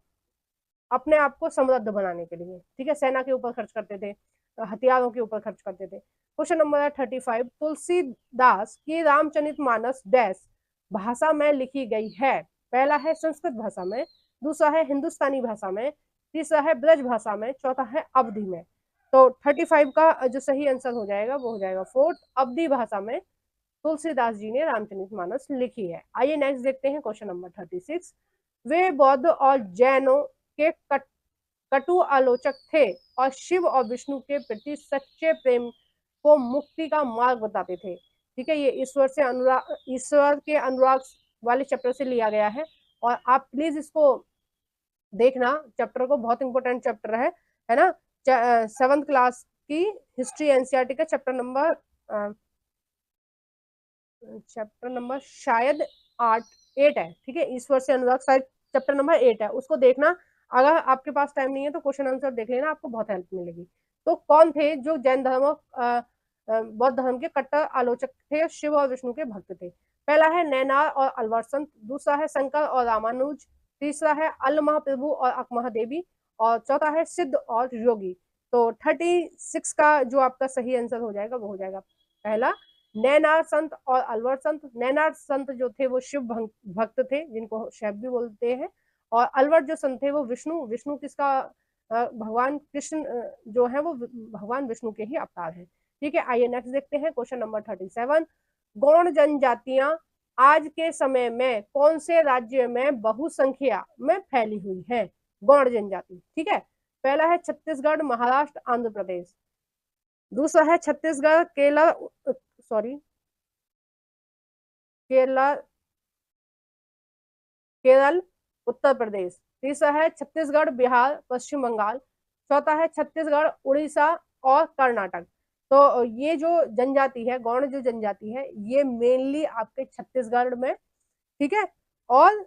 अपने आप को समृद्ध बनाने के लिए। ठीक है, सेना के ऊपर खर्च करते थे, हथियारों के ऊपर खर्च करते थे। क्वेश्चन नंबर है 35। तुलसीदास की रामचरितमानस डैश भाषा में लिखी गई है? पहला है, संस्कृत भाषा में। दूसरा है, हिंदुस्तानी भाषा में। तीसरा है, ब्रज भाषा में। चौथा है, अवधि में। तो 35 का जो सही आंसर हो जाएगा वो हो जाएगा फोर्थ, अवधि भाषा में तुलसीदास जी ने रामचरितमानस लिखी है। आइए नेक्स्ट देखते हैं क्वेश्चन नंबर 36। वे बौद्ध और जैनों के कटु आलोचक थे और शिव और विष्णु के प्रति सच्चे प्रेम को मुक्ति का मार्ग बताते थे। ठीक है, ये ईश्वर के अनुराग वाले चैप्टर से लिया गया है, और आप प्लीज इसको देखना, चैप्टर को, बहुत इंपॉर्टेंट चैप्टर है ना। 7th क्लास की हिस्ट्री एनसीईआरटी का चैप्टर नंबर शायद 8 है। ठीक है, ईश्वर से अनुराग शायद चैप्टर नंबर 8 है, उसको देखना। अगर आपके पास टाइम नहीं है तो क्वेश्चन आंसर देख लेना, आपको बहुत हेल्प मिलेगी। तो कौन थे जो जैन धर्म और बौद्ध धर्म के कट्टर आलोचक थे, शिव और विष्णु के भक्त थे? पहला है, नैनार और अलवर्संत। दूसरा है, शंकर और रामानुज। तीसरा है, अल महाप्रभु और अकमहा देवी। और चौथा है, सिद्ध और योगी। तो 36 का जो आपका सही आंसर हो जाएगा वो हो जाएगा पहला नैनार संत और अलवर संत। नैनार संत जो थे वो शिव भक्त थे, जिनको शैव भी बोलते हैं, और अलवर जो संत थे वो विष्णु, विष्णु किसका भगवान कृष्ण जो है वो भगवान विष्णु के ही अवतार हैं। ठीक है, आइए नेक्स्ट देखते हैं क्वेश्चन नंबर 37। गौड़ जनजातियां आज के समय में कौन से राज्य में बहुसंख्या में फैली हुई है? गौड़ जनजाति, ठीक है। पहला है छत्तीसगढ़, महाराष्ट्र, आंध्र प्रदेश। दूसरा है छत्तीसगढ़, केरला, सॉरी केरला, केरल, उत्तर प्रदेश। तीसरा है छत्तीसगढ़, बिहार, पश्चिम बंगाल। चौथा है छत्तीसगढ़, उड़ीसा और कर्नाटक। तो ये जो जनजाति है, गौड़ जो जनजाति है, ये मेनली आपके छत्तीसगढ़ में, ठीक है, और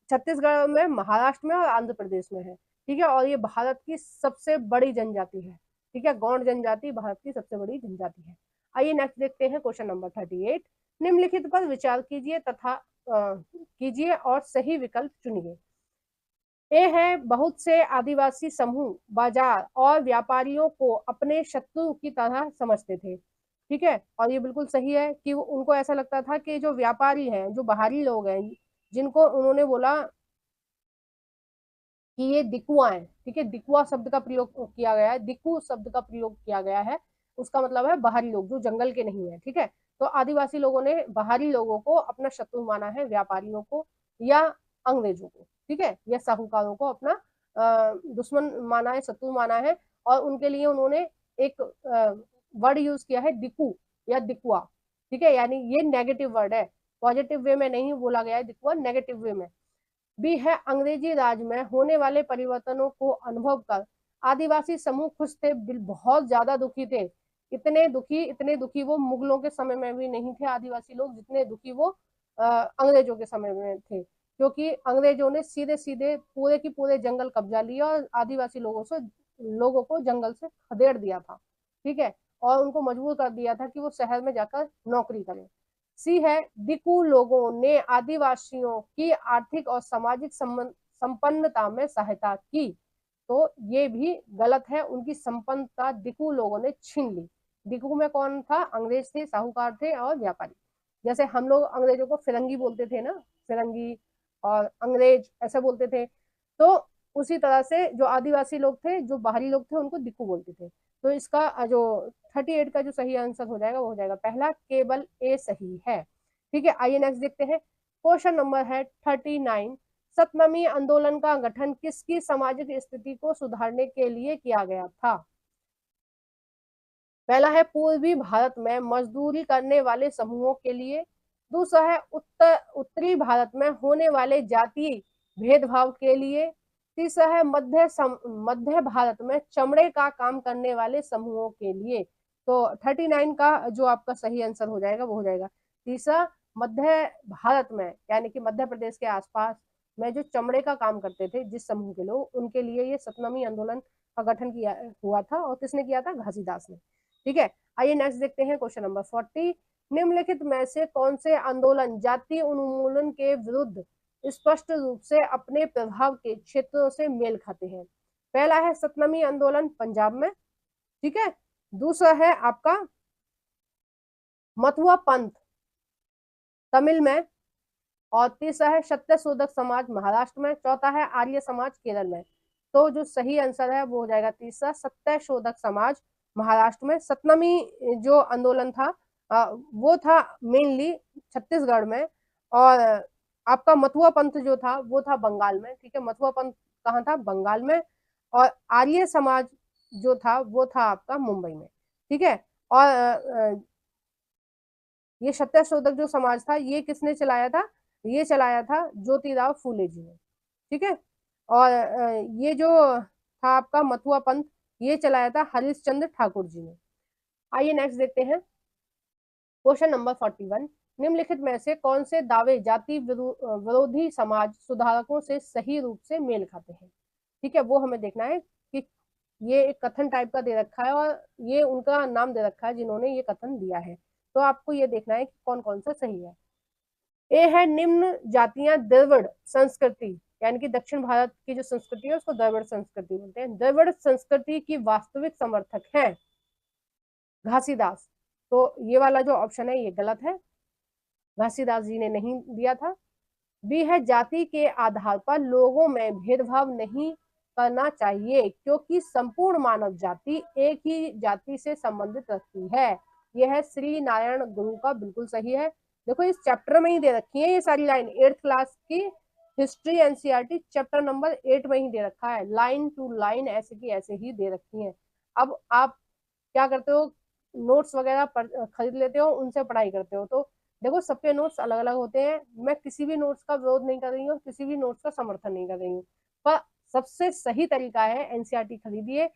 छत्तीसगढ़ में, महाराष्ट्र में और आंध्र प्रदेश में है। ठीक है, और ये भारत की सबसे बड़ी जनजाति है। ठीक है, गौड़ जनजाति भारत की सबसे बड़ी जनजाति है। आइए नेक्स्ट देखते हैं क्वेश्चन नंबर 38। निम्नलिखित पर विचार कीजिए तथा कीजिए और सही विकल्प चुनिए। ए है बहुत से आदिवासी समूह बाजार और व्यापारियों को अपने शत्रु की तरह समझते थे। ठीक है, और ये बिल्कुल सही है कि उनको ऐसा लगता था कि जो व्यापारी हैं, जो बाहरी लोग हैं, जिनको उन्होंने बोला कि ये दिकुआ है, ठीक है, दिकुआ शब्द का प्रयोग किया गया है, दिकु शब्द का प्रयोग किया गया है, उसका मतलब है बाहरी लोग जो जंगल के नहीं है। ठीक है, तो आदिवासी लोगों ने बाहरी लोगों को अपना शत्रु माना है, व्यापारियों को या अंग्रेजों को, ठीक है, या साहूकारों को अपना दुश्मन माना है, शत्रु माना है, और उनके लिए उन्होंने एक वर्ड यूज किया है दिकु या दिकुआ। ठीक है, यानी ये नेगेटिव वर्ड है, पॉजिटिव वे में नहीं बोला गया है दिकुआ, नेगेटिव वे में भी है। अंग्रेजी राज में होने वाले परिवर्तनों को अनुभव कर आदिवासी समूह खुश थे, बहुत ज्यादा दुखी थे। इतने दुखी वो मुगलों के समय में भी नहीं थे आदिवासी लोग, जितने दुखी वो अंग्रेजों के समय में थे, क्योंकि अंग्रेजों ने सीधे सीधे पूरे की पूरे जंगल कब्जा लिया और आदिवासी लोगों को जंगल से खदेड़ दिया था। ठीक है, और उनको मजबूर कर दिया था कि वो शहर में जाकर नौकरी करें। सी है दिकु लोगों ने आदिवासियों की आर्थिक और सामाजिक संपन्नता में सहायता की। तो ये भी गलत है, उनकी संपन्नता दिकु लोगों ने छीन ली। दिकु में कौन था? अंग्रेज थे, साहूकार थे और व्यापारी। जैसे हम लोग अंग्रेजों को फिरंगी बोलते थे ना, फिरंगी और अंग्रेज ऐसे बोलते थे, तो उसी तरह से जो आदिवासी लोग थे, जो बाहरी लोग थे, उनको दिक्कू बोलते थे। तो इसका जो 38 का जो सही आंसर हो जाएगा वो हो जाएगा पहला, केवल ए सही है। ठीक है, आइए नेक्स्ट देखते हैं। क्वेश्चन नंबर है 39। सतनामी आंदोलन का गठन किसकी सामाजिक स्थिति को सुधारने के लिए किया गया था? पहला है पूर्वी भारत में मजदूरी करने वाले समूहों के लिए। दूसरा है उत्तरी भारत में होने वाले जातीय भेदभाव के लिए। तीसरा है मध्य भारत में चमड़े का काम करने वाले समूहों के लिए। तो 39 का जो आपका सही आंसर हो जाएगा वो हो जाएगा तीसरा, मध्य भारत में, यानी कि मध्य प्रदेश के आसपास में जो चमड़े का काम करते थे जिस समूह के लोग, उनके लिए ये सतनामी आंदोलन का गठन किया हुआ था, और किसने किया था? घासीदास ने। ठीक है, आइए नेक्स्ट देखते हैं क्वेश्चन नंबर 40। निम्नलिखित में से कौन से आंदोलन जातीय उन्मूलन के विरुद्ध स्पष्ट रूप से अपने प्रभाव के क्षेत्रों से मेल खाते हैं? पहला है सतनामी आंदोलन पंजाब में, ठीक है। दूसरा है आपका मथुआ पंथ तमिल में, और तीसरा है सत्यशोधक समाज महाराष्ट्र में। चौथा है आर्य समाज केरल में। तो जो सही आंसर है वो हो जाएगा तीसरा, सत्यशोधक समाज महाराष्ट्र में। सतनामी जो आंदोलन था वो था मेनली छत्तीसगढ़ में, और आपका मथुआ पंथ जो था वो था बंगाल में। ठीक है, मथुआ पंथ कहाँ था? बंगाल में। और आर्य समाज जो था वो था आपका मुंबई में। ठीक है, और ये सत्यशोधक जो समाज था ये किसने चलाया था? ये चलाया था ज्योतिराव फूले जी ने। ठीक है, और ये जो था आपका मथुआ पंथ, ये चलाया था हरिश्चंद्र ठाकुर जी ने। आइए नेक्स्ट देखते हैं क्वेश्चन नंबर 41। निम्नलिखित में से कौन से दावे जाति विरोधी समाज सुधारकों से सही रूप से मेल खाते हैं? ठीक है, वो हमें देखना है कि ये एक कथन टाइप का दे रखा है और ये उनका नाम दे रखा है जिन्होंने ये कथन दिया है, तो आपको ये देखना है कि कौन कौन सा सही है। ए है निम्न जातियां द्रविड़ संस्कृति यानी कि दक्षिण भारत की जो संस्कृति है उसको द्रविड़ संस्कृति बोलते हैं। द्रविड़ संस्कृति की वास्तविक समर्थक है घासीदास। तो ये वाला जो ऑप्शन है ये गलत है, घासीदास जी ने नहीं दिया था। बी है जाति के आधार पर लोगों में भेदभाव नहीं करना चाहिए क्योंकि संपूर्ण मानव जाति एक ही जाति से संबंधित रखती है। यह है श्री नारायण गुरु का, बिल्कुल सही है। देखो इस चैप्टर में ही दे रखी है ये सारी लाइन, 8th क्लास की हिस्ट्री एनसीईआरटी चैप्टर नंबर 8 में ही दे रखा है, लाइन टू लाइन ऐसे की ऐसे ही दे रखी है। अब आप क्या करते हो, नोट्स वगैरह खरीद लेते हो, उनसे पढ़ाई करते हो। तो देखो सबके नोट्स अलग अलग होते हैं, मैं किसी भी नोट्स का विरोध नहीं कर रही हूँ, किसी भी नोट्स का समर्थन नहीं कर रही हूँ, पर सबसे सही तरीका है एनसीईआरटी खरीदिए,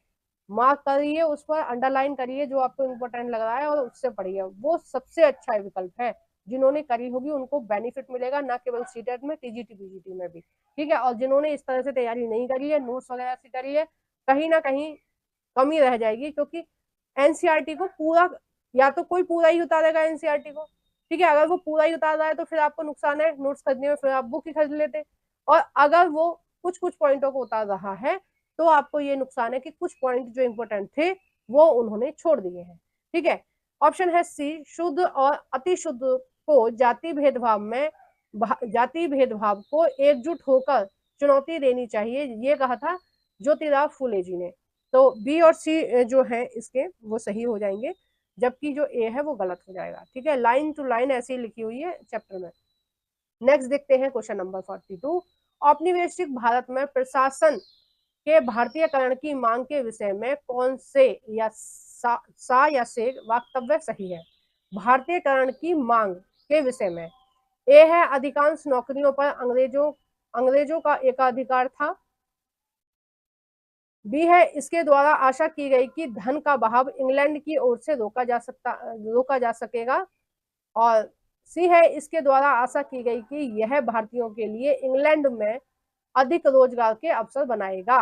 मार्क करिए, उस पर अंडरलाइन करिए जो आपको इम्पोर्टेंट लग रहा है और उससे पढ़िए, वो सबसे अच्छा विकल्प है। जिन्होंने करी होगी उनको बेनिफिट मिलेगा, ना केवल सीटेट में, टीजीटी पीजीटी में भी, ठीक है। और जिन्होंने इस तरह से तैयारी नहीं करी है, नोट्स वगैरह से करी है, कहीं ना कहीं कमी रह जाएगी, क्योंकि एनसीईआरटी को पूरा, या तो कोई पूरा ही उतारेगा एनसीईआरटी को, ठीक है, अगर वो पूरा ही उतार रहा है तो फिर आपको नुकसान है नोट्स खरीदने में, फिर आप बुक ही खरीद लेते। और अगर वो कुछ कुछ पॉइंटों को उतार रहा है तो आपको ये नुकसान है कि कुछ पॉइंट जो इंपॉर्टेंट थे वो उन्होंने छोड़ दिए हैं, ठीक है। ऑप्शन है सी, शुद्ध और अति शुद्ध को जाति भेदभाव को एकजुट होकर चुनौती देनी चाहिए, ये कहा था ज्योतिराव फूले जी ने। तो बी और सी जो है इसके वो सही हो जाएंगे, जबकि जो ए है वो गलत हो जाएगा, ठीक है। लाइन टू लाइन ऐसे ही लिखी हुई है चैप्टर में। नेक्स्ट देखते हैं क्वेश्चन नंबर 42। औपनिवेशिक भारत में प्रशासन के भारतीयकरण की मांग के विषय में कौन से या सा या से वक्तव्य सही है? भारतीयकरण की मांग के विषय में ए है अधिकांश नौकरियों पर अंग्रेजों का एकाधिकार था। बी है इसके द्वारा आशा की गई कि धन का बहाव इंग्लैंड की ओर से रोका जा सकेगा। और सी है इसके द्वारा आशा की गई कि यह भारतीयों के लिए इंग्लैंड में अधिक रोजगार के अवसर बनाएगा।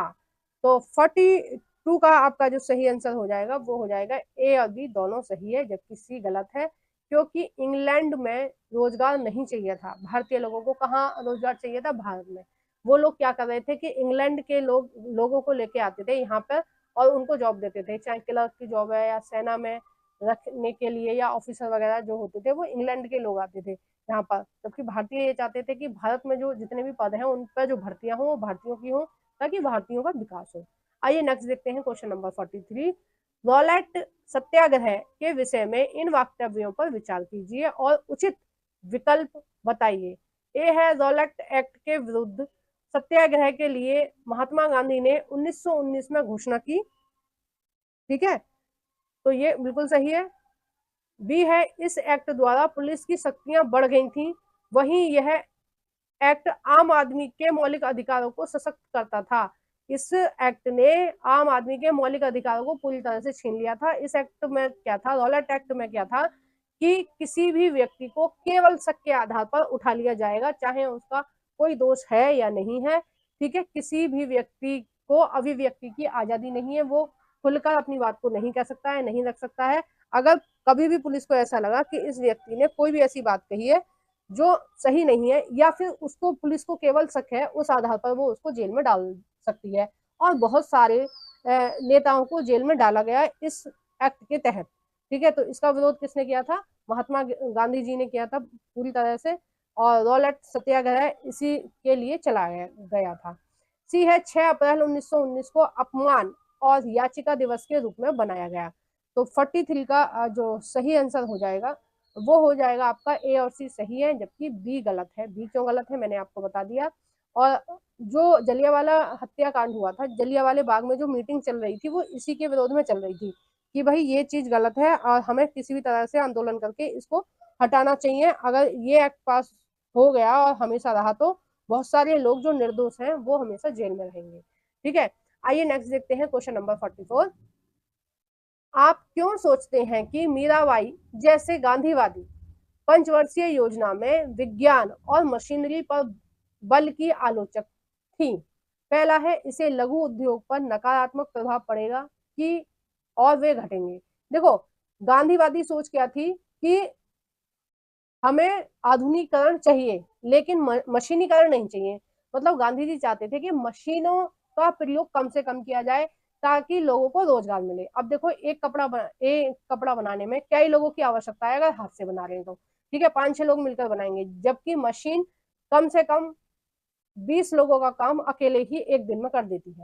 तो 42 का आपका जो सही आंसर हो जाएगा वो हो जाएगा ए और बी दोनों सही है, जबकि सी गलत है, क्योंकि इंग्लैंड में रोजगार नहीं चाहिए था भारतीय लोगों को। कहाँ रोजगार चाहिए था? भारत में। वो लोग क्या कर रहे थे कि इंग्लैंड के लोगों को लेके आते थे यहाँ पर और उनको जॉब देते थे, चाहे क्लर्क की जॉब है या सेना में रखने के लिए या ऑफिसर वगैरह जो होते थे वो इंग्लैंड के लोग आते थे यहाँ पर। जबकि भारतीय ये चाहते थे कि भारत में जो जितने भी पद हैं उन पर जो भर्तियां हों वो भारतीयों की हों, ताकि भारतीयों का विकास हो। आइए नेक्स्ट देखते हैं क्वेश्चन नंबर 43। रॉलेट सत्याग्रह के विषय में इन वक्तव्यों पर विचार कीजिए और उचित विकल्प बताइए। ए है रॉलेट एक्ट के विरुद्ध सत्याग्रह के लिए महात्मा गांधी ने 1919 में घोषणा की, ठीक है, तो ये बिल्कुल सही है। बी है इस एक्ट द्वारा पुलिस की शक्तियां बढ़ गई थी, वहीं यह एक्ट आम आदमी के मौलिक अधिकारों को सशक्त करता था। इस एक्ट ने आम आदमी के मौलिक अधिकारों को पूरी तरह से छीन लिया था। इस एक्ट में क्या था, रॉलेट एक्ट में क्या था कि किसी भी व्यक्ति को केवल शक के आधार पर उठा लिया जाएगा, चाहे उसका कोई दोष है या नहीं है, ठीक है। किसी भी व्यक्ति को अभिव्यक्ति की आजादी नहीं है, वो खुलकर अपनी बात को नहीं कह सकता है, नहीं रख सकता है। अगर कभी भी पुलिस को ऐसा लगा कि इस व्यक्ति ने कोई भी ऐसी बात कही है जो सही नहीं है, या फिर उसको पुलिस को केवल शक है, उस आधार पर वो उसको जेल में डाल सकती है। और बहुत सारे नेताओं को जेल में डाला गया इस एक्ट के तहत, ठीक है। तो इसका विरोध किसने किया था? महात्मा गांधी जी ने किया था पूरी तरह से, और रॉलेट सत्याग्रह इसी के लिए चलाया गया था। सी है 6 अप्रैल 1919 को अपमान और याचिका दिवस के रूप में बनाया गया। तो 43 का जो सही आंसर हो जाएगा वो हो जाएगा आपका ए और सी सही है, जबकि बी गलत है। बी क्यों गलत है मैंने आपको बता दिया। और जो जलियांवाला हत्याकांड हुआ था, जलियांवाले बाग में जो मीटिंग चल रही थी वो इसी के विरोध में चल रही थी कि भाई ये चीज गलत है और हमें किसी भी तरह से आंदोलन करके इसको हटाना चाहिए। अगर ये एक्ट पास हो गया और हमेशा रहा तो बहुत सारे लोग जो निर्दोष हैं वो हमेशा जेल में रहेंगे, ठीक है। आइए नेक्स्ट देखते हैं क्वेश्चन नंबर 44। आप क्यों सोचते हैं कि मीराबाई जैसे गांधीवादी पंचवर्षीय योजना में विज्ञान और मशीनरी पर बल की आलोचक थी? पहला है इसे लघु उद्योग पर नकारात्मक प्रभाव पड़ेगा कि और वे घटेंगे। देखो गांधीवादी सोच क्या थी कि हमें आधुनिकीकरण चाहिए लेकिन मशीनीकरण नहीं चाहिए। मतलब गांधी जी चाहते थे कि मशीनों का प्रयोग कम से कम किया जाए ताकि लोगों को रोजगार मिले। अब देखो एक कपड़ा बनाने में कई लोगों की आवश्यकता है अगर हाथ से बना रहे हैं तो, ठीक है, 5-6 लोग मिलकर बनाएंगे, जबकि मशीन कम से कम 20 लोगों का काम अकेले ही एक दिन में कर देती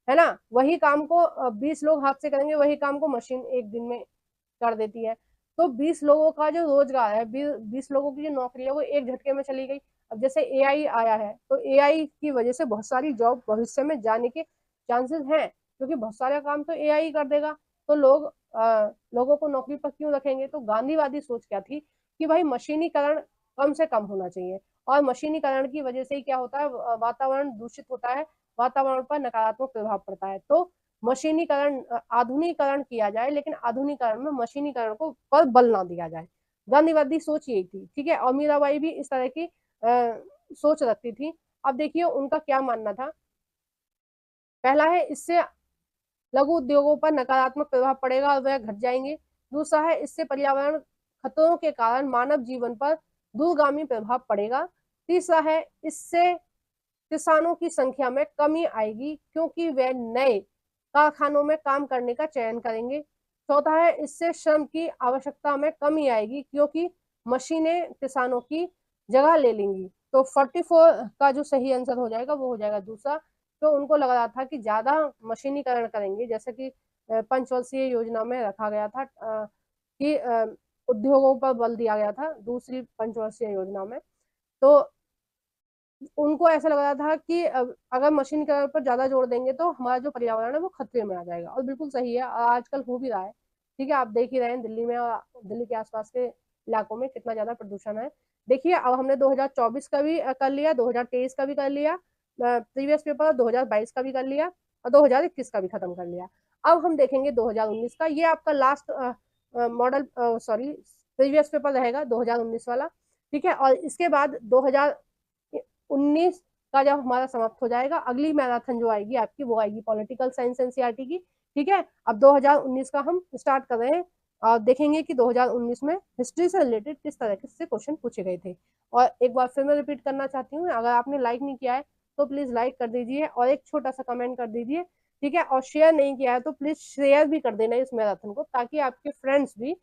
है ना। वही काम को 20 लोग हाथ से करेंगे, वही काम को मशीन एक दिन में कर देती है। तो 20 लोगों का जो रोजगार है, 20 लोगों की जो नौकरी है वो एक झटके में चली गई। अब जैसे एआई आया है तो एआई की वजह से बहुत सारी जॉब भविष्य में जाने के चांसेस हैं, क्योंकि बहुत सारा काम तो एआई कर देगा। तो लोगों को नौकरी पर क्यों रखेंगे। तो गांधीवादी सोच क्या थी कि भाई मशीनीकरण कम से कम होना चाहिए, और मशीनीकरण की वजह से ही क्या होता है, वातावरण दूषित होता है, वातावरण पर नकारात्मक प्रभाव पड़ता है। तो मशीनीकरण आधुनिकीकरण किया जाए, लेकिन आधुनिकीकरण में मशीनीकरण को पर बल ना दिया जाए। गांधीवादी सोच यही थी, ठीक है। और मीराबाई भी इस तरह की सोच रखती थी। अब देखिए उनका क्या मानना था। पहला है, इससे लघु उद्योगों पर नकारात्मक प्रभाव पड़ेगा और वह घट जाएंगे। दूसरा है, इससे पर्यावरण खतरों के कारण मानव जीवन पर दूरगामी प्रभाव पड़ेगा। तीसरा है, इससे किसानों की संख्या में कमी आएगी क्योंकि वे नए कारखानों में काम करने का चयन करेंगे। चौथा है, इससे श्रम की आवश्यकता में कमी आएगी क्योंकि मशीनें किसानों की जगह ले लेंगी। तो 44 का जो सही आंसर हो जाएगा वो हो जाएगा दूसरा। तो उनको लग रहा था कि ज्यादा मशीनीकरण करेंगे, जैसे कि पंचवर्षीय योजना में रखा गया था कि उद्योगों पर बल दिया गया था दूसरी पंचवर्षीय योजना में। तो उनको ऐसा लग रहा था कि अगर मशीनीकरण पर ज्यादा जोर देंगे तो हमारा जो पर्यावरण है वो खतरे में आ जाएगा, और बिल्कुल सही है, और आजकल हो भी रहा है। ठीक है, आप देख ही रहे हैं दिल्ली में और दिल्ली के आसपास के इलाकों में कितना ज्यादा प्रदूषण है। देखिए अब हमने 2024 का भी कर लिया, 2023 का भी कर लिया प्रीवियस पेपर, 2022 का भी कर लिया, और 2021 का भी खत्म कर लिया। अब हम देखेंगे 2019 का, ये आपका last model sorry previous paper रहेगा 2019 वाला। ठीक है, और इसके बाद 2019 का जब हमारा समाप्त हो जाएगा, अगली मैराथन जो आएगी आपकी वो आएगी पॉलिटिकल साइंस एनसीईआरटी की। ठीक है, अब 2019 का हम स्टार्ट कर रहे हैं और देखेंगे कि 2019 में हिस्ट्री से रिलेटेड किस तरह से क्वेश्चन पूछे गए थे। और एक बार फिर मैं रिपीट करना चाहती हूँ, अगर आपने लाइक नहीं किया है तो प्लीज लाइक कर दीजिए और एक छोटा सा कमेंट कर दीजिए। ठीक है, और शेयर नहीं किया है तो प्लीज शेयर भी कर देना इस मैराथन को, ताकि आपके फ्रेंड्स भी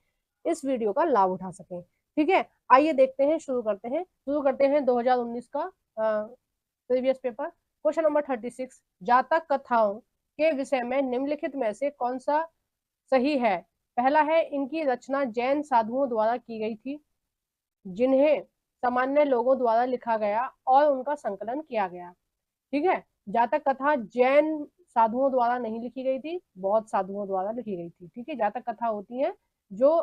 इस वीडियो का लाभ उठा सकें। ठीक है, आइए देखते हैं, शुरू करते हैं 2019 का प्रीवियस पेपर। क्वेश्चन नंबर 36, जातक कथाओं के विषय में निम्नलिखित में से कौन सा सही है। पहला है, इनकी रचना जैन साधुओं द्वारा की गई थी जिन्हें सामान्य लोगों द्वारा लिखा गया और उनका संकलन किया गया। ठीक है, जातक कथा जैन साधुओं द्वारा नहीं लिखी गई थी, बौद्ध साधुओं द्वारा लिखी गई थी। ठीक है, जातक कथा होती है जो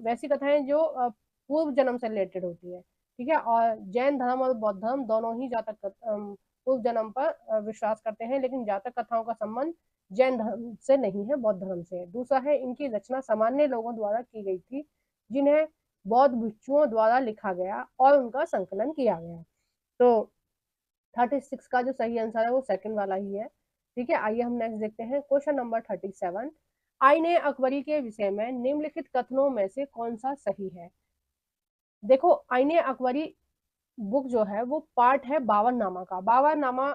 वैसी कथाएं जो पूर्व जन्म से रिलेटेड होती है। ठीक है, और जैन धर्म और बौद्ध धर्म दोनों ही पूर्व जन्म पर विश्वास करते हैं, लेकिन जातक कथाओं का संबंध जैन धर्म से नहीं है, बौद्ध धर्म से है। दूसरा है, इनकी रचना सामान्य लोगों द्वारा की गई थी जिन्हें बौद्ध भिक्षुओं द्वारा लिखा गया और उनका संकलन किया गया। तो 36 का जो सही आंसर है वो सेकंड वाला ही है। ठीक है, आइए हम नेक्स्ट देखते हैं क्वेश्चन नंबर 37, आईने अकबरी के विषय में निम्नलिखित कथनों में से कौन सा सही है। देखो आईने अकबरी बुक जो है वो पार्ट है बाबरनामा का। बाबरनामा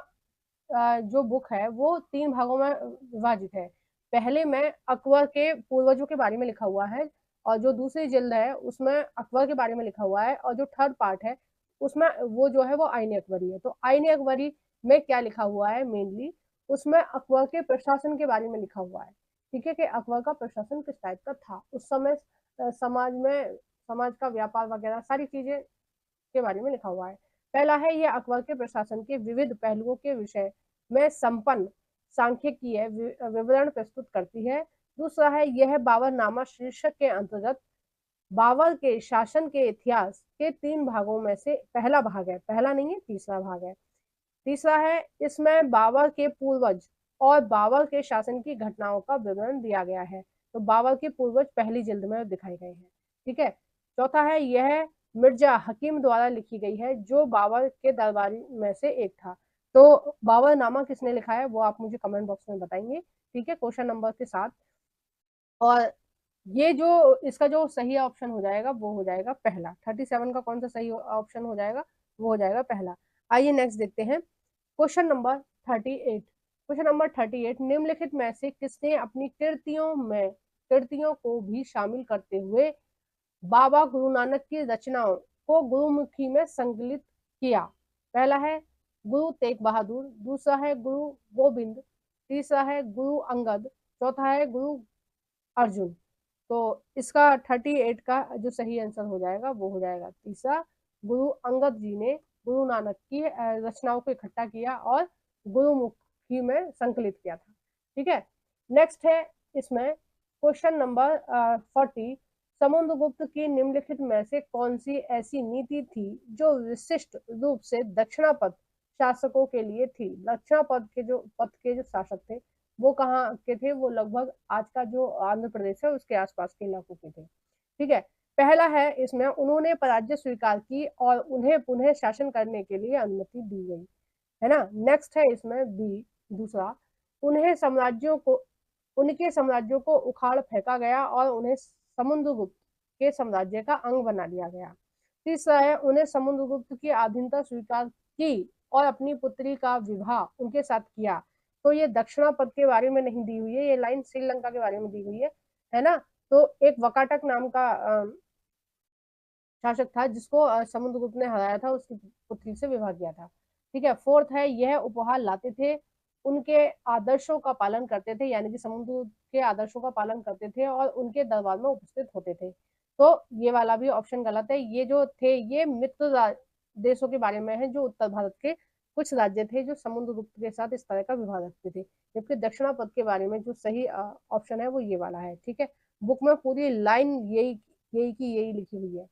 जो बुक है वो 3 भागों में विभाजित है। पहले में अकबर के पूर्वजों के बारे में लिखा हुआ है, और जो दूसरी जिल्द है उसमें अकबर के बारे में लिखा हुआ है, और जो थर्ड पार्ट है उसमें वो जो है वो आईने अकबरी है। तो आईने अकबरी में क्या लिखा हुआ है मेनली, उसमें अकबर के प्रशासन के बारे में लिखा हुआ है। ठीक है, कि अकबर का प्रशासन किस टाइप का था उस समय, समाज का व्यापार वगैरह सारी चीजें के बारे में लिखा हुआ है। पहला है, यह अकबर के प्रशासन के विविध पहलुओं के विषय में संपन्न सांख्यिकीय विवरण प्रस्तुत करती है। दूसरा है, यह बाबरनामा शीर्षक के अंतर्गत बाबर के शासन के इतिहास के 3 भागों में से पहला भाग है, पहला नहीं है तीसरा भाग है। तीसरा है, इसमें बाबर के पूर्वज और बाबर के शासन की घटनाओं का विवरण दिया गया है। तो बाबर के पूर्वज पहली जिल्द में दिखाए गए हैं। ठीक है, चौथा है, यह मिर्जा हकीम द्वारा लिखी गई है जो बाबर के दरबारी में से एक था। तो बाबरनामा किसने लिखा है वो आप मुझे कमेंट बॉक्स में बताएंगे। ठीक है, क्वेश्चन नंबर के साथ। और ये जो इसका जो सही ऑप्शन हो जाएगा वो हो जाएगा पहला। 37 का कौन सा सही ऑप्शन हो जाएगा, वो हो जाएगा पहला। आइए नेक्स्ट देखते हैं क्वेश्चन नंबर 38। क्वेश्चन नंबर 38, निम्नलिखित में से किसने अपनी कृतियों को भी शामिल करते हुए बाबा गुरु नानक की रचनाओं को गुरुमुखी में संकलित किया? पहला है गुरु तेग बहादुर, दूसरा है गुरु गोविंद, तीसरा है गुरु अंगद, चौथा है गुरु अर्जुन। तो इसका 38 का जो सही आंसर हो जाएगा वो हो जाएगा तीसरा, गुरु अंगद जी ने गुरु नानक की रचनाओं को इकट्ठा किया और गुरुमुखी में संकलित किया था। ठीक है, नेक्स्ट है इसमें क्वेश्चन नंबर 40, समुद्रगुप्त की निम्नलिखित में से कौन सी ऐसी नीति थी जो विशिष्ट रूप से दक्षिणापथ शासकों के लिए थी? दक्षिणापथ के जो शासक थे वो कहाँ के थे? वो लगभग आज का जो आंध्र प्रदेश है उसके आसपास के इलाकों के थे। ठीक है, पहला है इसमें उन्होंने पराजय स्वीकार की और उन्हें पुनः शासन करने के लिए अनुमति दी गई, है ना। नेक्स्ट है इसमें बी, दूसरा, उनके साम्राज्यों को उखाड़ फेंका गया और उन्हें समुद्रगुप्त के साम्राज्य का अंग बना लिया गया। तीसरा है उन्हें समुद्रगुप्त की अधीनता स्वीकार की और अपनी पुत्री का विवाह उनके साथ किया। तो ये दक्षिणापथ के बारे में नहीं दी हुई है, ये लाइन श्रीलंका के बारे में दी हुई है ना। तो एक वकाटक नाम का शासक था जिसको समुद्रगुप्त ने हराया था, उसकी पुत्री से विवाह किया था। ठीक है, फोर्थ है यह उपहार लाते थे, उनके आदर्शों का पालन करते थे, यानी कि समुद्रगुप्त के आदर्शों का पालन करते थे और उनके दरबार में उपस्थित होते थे। तो ये वाला भी ऑप्शन गलत है। ये जो थे ये मित्र देशों के बारे में है, जो उत्तर भारत के कुछ राज्य थे जो समुद्रगुप्त के साथ इस तरह का विवाह रखते थे। जबकि दक्षिणापथ के बारे में जो सही ऑप्शन है वो ये वाला है। ठीक है, बुक में पूरी लाइन यही यही की यही लिखी हुई है।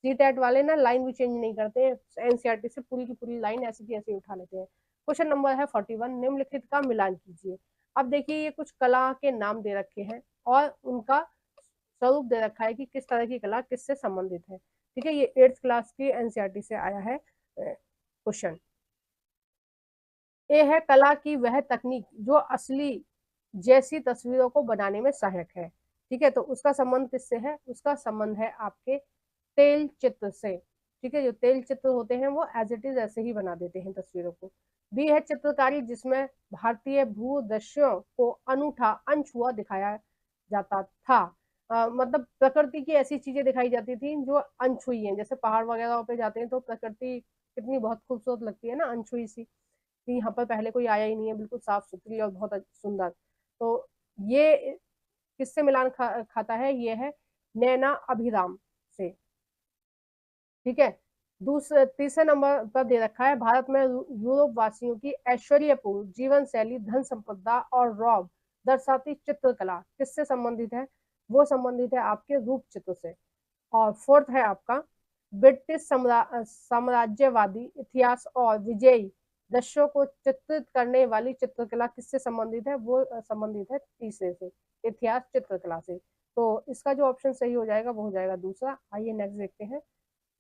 सीटेट वाले ना लाइन भी चेंज नहीं करते हैं, एनसीईआरटी से पूरी की पूरी लाइन ऐसी की ऐसी उठा लेते हैं। क्वेश्चन नंबर है 41, निम्नलिखित का मिलान कीजिए। अब देखिए ये कुछ कला के नाम दे रखे हैं और उनका स्वरूप दे रखा है कि किस तरह की कला किससे संबंधित है। ठीक है, ये 8th क्लास की एनसीईआरटी से आया है क्वेश्चन। ए है कला की वह तकनीक जो असली जैसी तस्वीरों को बनाने में सहायक है। ठीक है, तो उसका संबंध किससे है? उसका संबंध है आपके तेल चित्र से। ठीक है, जो तेल चित्र होते हैं वो एज इट इज ऐसे ही बना देते हैं तस्वीरों को। बी है चित्रकारी जिसमें भारतीय भू दृश्यों को अनूठा अनछुआ दिखाया जाता था। मतलब प्रकृति की ऐसी चीजें दिखाई जाती थी जो अनछुई हैं, जैसे पहाड़ वगैरह पे जाते हैं तो प्रकृति कितनी बहुत खूबसूरत लगती है ना, अनछुई सी, कि यहाँ पर पहले कोई आया ही नहीं है, बिल्कुल साफ सुथरी और बहुत सुंदर। तो ये किससे मिलान खाता है? ये है नैना अभिराम से। ठीक है, दूसरे तीसरे नंबर पर दे रखा है भारत में यूरोप वासियों की ऐश्वर्यपूर्ण जीवन शैली, धन संपदा और रौब दर्शाती चित्रकला किससे संबंधित है? वो संबंधित है आपके रूप चित्र से। और फोर्थ है आपका ब्रिटिश साम्राज्यवादी इतिहास और विजयी दृश्यों को चित्रित करने वाली चित्रकला किससे संबंधित है? वो संबंधित है तीसरे से, इतिहास चित्रकला से। तो इसका जो ऑप्शन सही हो जाएगा वो हो जाएगा दूसरा। आइए नेक्स्ट देखते हैं।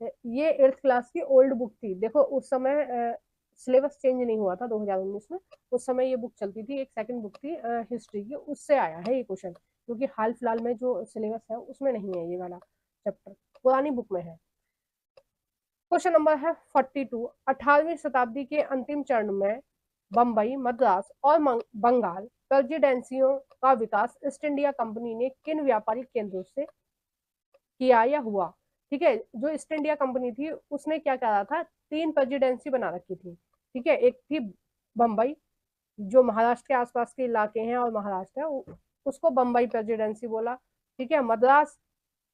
ये 8th क्लास की ओल्ड बुक थी। देखो उस समय सिलेबस चेंज नहीं हुआ था 2019 में, उस समय ये बुक चलती थी, एक सेकंड बुक थी हिस्ट्री की, उससे आया है ये क्वेश्चन, क्योंकि हाल फिलहाल में जो सिलेबस है उसमें नहीं है ये वाला चैप्टर, पुरानी बुक में है। क्वेश्चन नंबर है 42, 18वीं शताब्दी के अंतिम चरण में बंबई, मद्रास और बंगाल प्रेसिडेंसियों का विकास ईस्ट इंडिया कंपनी ने किन व्यापारिक केंद्रों से किया या हुआ? ठीक है, जो ईस्ट इंडिया कंपनी थी उसने क्या करा था, 3 प्रेसिडेंसी बना रखी थी। ठीक है, एक थी बंबई जो महाराष्ट्र के आसपास के इलाके हैं और महाराष्ट्र है उसको बंबई प्रेसिडेंसी बोला। ठीक है, मद्रास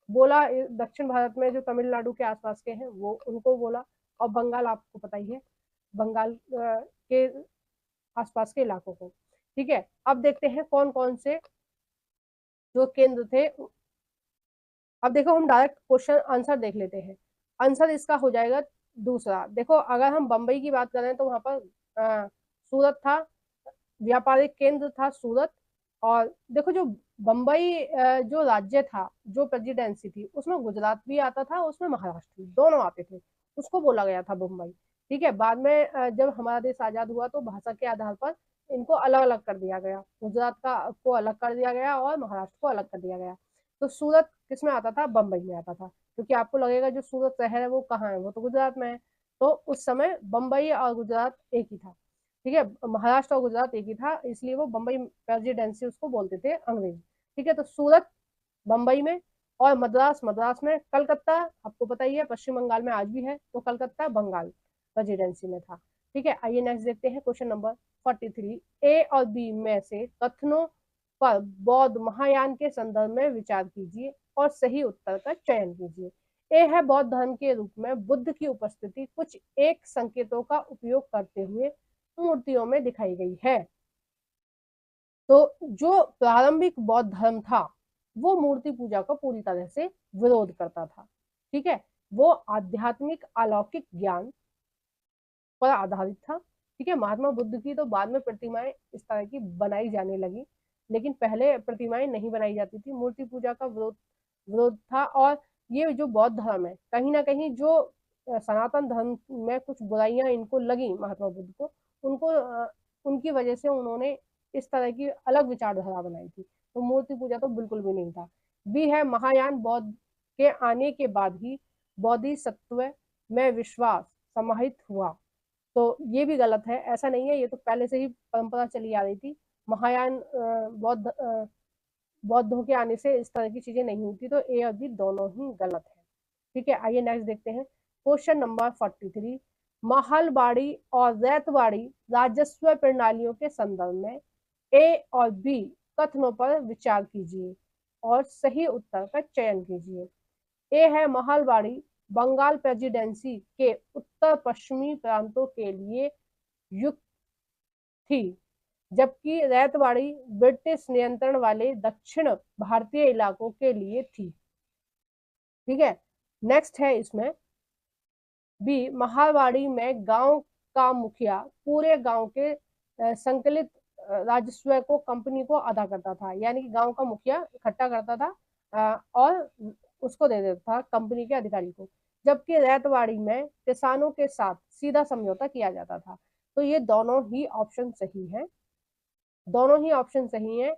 बोला दक्षिण भारत में जो तमिलनाडु के आसपास के हैं वो उनको बोला, और बंगाल आपको पता ही है, बंगाल के आसपास के इलाकों को। ठीक है, अब देखते हैं कौन कौन से जो केंद्र थे। अब देखो हम डायरेक्ट क्वेश्चन आंसर देख लेते हैं। आंसर इसका हो जाएगा दूसरा। देखो अगर हम बंबई की बात करें तो वहां पर सूरत था, व्यापारिक केंद्र था सूरत। और देखो जो बंबई जो राज्य था, जो प्रेसिडेंसी थी, उसमें गुजरात भी आता था, उसमें महाराष्ट्र भी, दोनों आते थे, उसको बोला गया था बम्बई। ठीक है, बाद में जब हमारा देश आजाद हुआ तो भाषा के आधार पर इनको अलग अलग कर दिया गया, गुजरात का को अलग कर दिया गया और महाराष्ट्र को अलग कर दिया गया। तो सूरत किस में आता था? बम्बई में आता था, क्योंकि आपको लगेगा जो सूरत शहर है वो कहाँ है, वो तो गुजरात में है। तो उस समय बम्बई और गुजरात एक ही था। ठीक है, महाराष्ट्र और गुजरात एक ही था, इसलिए वो बम्बई प्रेसिडेंसी उसको बोलते थे अंग्रेज। ठीक है, तो सूरत बम्बई में, और मद्रास मद्रास में, कलकत्ता आपको पता ही है पश्चिम बंगाल में आज भी है, तो कलकत्ता बंगाल प्रेसिडेंसी में था। ठीक है, आइए नेक्स्ट देखते हैं क्वेश्चन नंबर 43। ए और बी में से कथनों पर बौद्ध महायान के संदर्भ में विचार कीजिए और सही उत्तर का चयन कीजिए। ए है बौद्ध धर्म के रूप में बुद्ध की उपस्थिति कुछ एक संकेतों का उपयोग करते हुए मूर्तियों में दिखाई गई है। तो जो प्रारंभिक बौद्ध धर्म था वो मूर्ति पूजा का पूरी तरह से विरोध करता था। ठीक है, वो आध्यात्मिक अलौकिक ज्ञान पर आधारित था। ठीक है, महात्मा बुद्ध की तो बाद में प्रतिमाएं इस तरह की बनाई जाने लगी, लेकिन पहले प्रतिमाएं नहीं बनाई जाती थी। मूर्ति पूजा का विरोध विरोध था। और ये जो बौद्ध धर्म है, कहीं ना कहीं जो सनातन धर्म में कुछ बुराइयां इनको लगी महात्मा बुद्ध को, उनको उनकी वजह से उन्होंने इस तरह की अलग विचारधारा बनाई थी। तो मूर्ति पूजा तो बिल्कुल भी नहीं था। बी है महायान बौद्ध के आने के बाद ही बोधिसत्व में विश्वास समाहित हुआ। तो ये भी गलत है, ऐसा नहीं है, ये तो पहले से ही परंपरा चली आ रही थी। महायान बौद्धों के आने से इस तरह की चीजें नहीं होती। तो ए और बी दोनों ही गलत है। ठीक है, आइए नेक्स्ट देखते हैं क्वेश्चन नंबर 43। महलबाड़ी और रैतबाड़ी राजस्व प्रणालियों के संदर्भ में ए और बी कथनों पर विचार कीजिए और सही उत्तर का चयन कीजिए। ए है महलबाड़ी बंगाल प्रेसिडेंसी के उत्तर पश्चिमी प्रांतों के लिए युक्त थी, जबकि रैतवाड़ी ब्रिटिश नियंत्रण वाले दक्षिण भारतीय इलाकों के लिए थी। ठीक है, नेक्स्ट है इसमें बी, महलबाड़ी में गांव का मुखिया पूरे गांव के संकलित राजस्व को कंपनी को अदा करता था। यानी कि गांव का मुखिया इकट्ठा करता था और उसको दे देता था कंपनी के अधिकारी को, जबकि रैतवाड़ी में किसानों के साथ सीधा समझौता किया जाता था। तो ये दोनों ही ऑप्शन सही है, दोनों ही ऑप्शन सही है।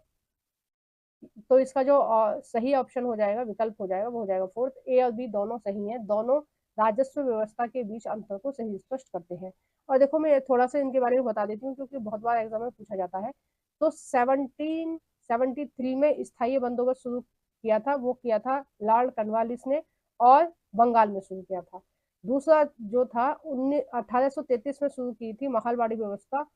तो इसका जो सही ऑप्शन हो जाएगा, विकल्प हो जाएगा, वो हो जाएगा फोर्थ। ए और बी दोनों सही हैं, दोनों राजस्व व्यवस्था के बीच अंतर को सही स्पष्ट करते हैं। और देखो मैं थोड़ा सा इनके बारे में बता देती हूँ, क्योंकि बहुत बार एग्जाम में पूछा जाता है। तो 1773 में स्थायी बंदोबस्त शुरू किया था, वो किया था लॉर्ड कॉर्नवालिस ने, और बंगाल में शुरू किया था। दूसरा जो था 1833 में शुरू की थी महलबाड़ी व्यवस्था,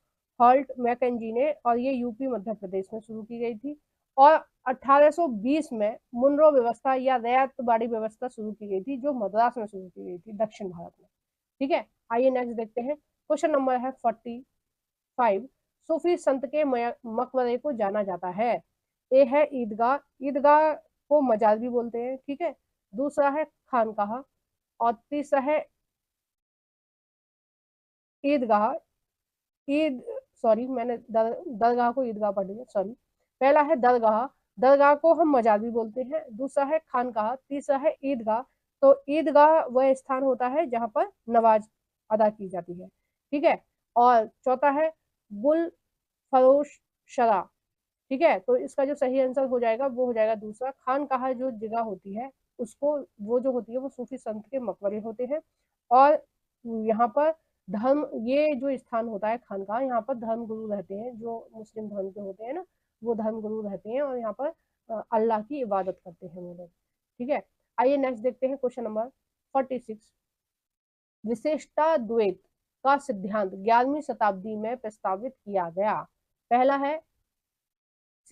हॉल्ट मैकेंजी ने, और ये यूपी मध्य प्रदेश में शुरू की गई थी। और 1820 में मुनरो व्यवस्था या रैयतबाड़ी व्यवस्था शुरू की गई थी, जो मद्रास में शुरू की गई थी दक्षिण भारत में। ठीक है, आइए नेक्स्ट देखते हैं क्वेश्चन नंबर है 45। सूफी संत के मकबरे को जाना जाता है। ए है ईदगाह, ईदगाह को मजार भी बोलते हैं। ठीक है, दूसरा है खानकाह, और तीसरा है ईदगाह, ईद सॉरी मैंने दरगाह को ईदगाह पढ़ लिया, सॉरी। पहला है दरगाह, दरगाह को हम मजार भी बोलते हैं। दूसरा है खानकाह, तीसरा है ईदगाह। तो ईदगाह वह स्थान होता है जहां पर नमाज अदा की जाती है। ठीक है, और चौथा है गुल फरोश शरा। ठीक है, तो इसका जो सही आंसर हो जाएगा वो हो जाएगा दूसरा। खानकाह जो जगह होती है उसको, वो जो होती है वो सूफी संत के मकबरे होते हैं। और यहाँ पर धर्म, ये जो स्थान होता है खानकाह, यहाँ पर धर्म गुरु रहते हैं, जो मुस्लिम धर्म के होते हैं ना, वो धर्म गुरु रहते हैं, और यहाँ पर अल्लाह की इबादत करते हैं वो लोग। ठीक है, आइए नेक्स्ट देखते हैं क्वेश्चन नंबर 46। विशेषता द्वैत का सिद्धांत 11वीं शताब्दी में प्रस्तावित किया गया। पहला है,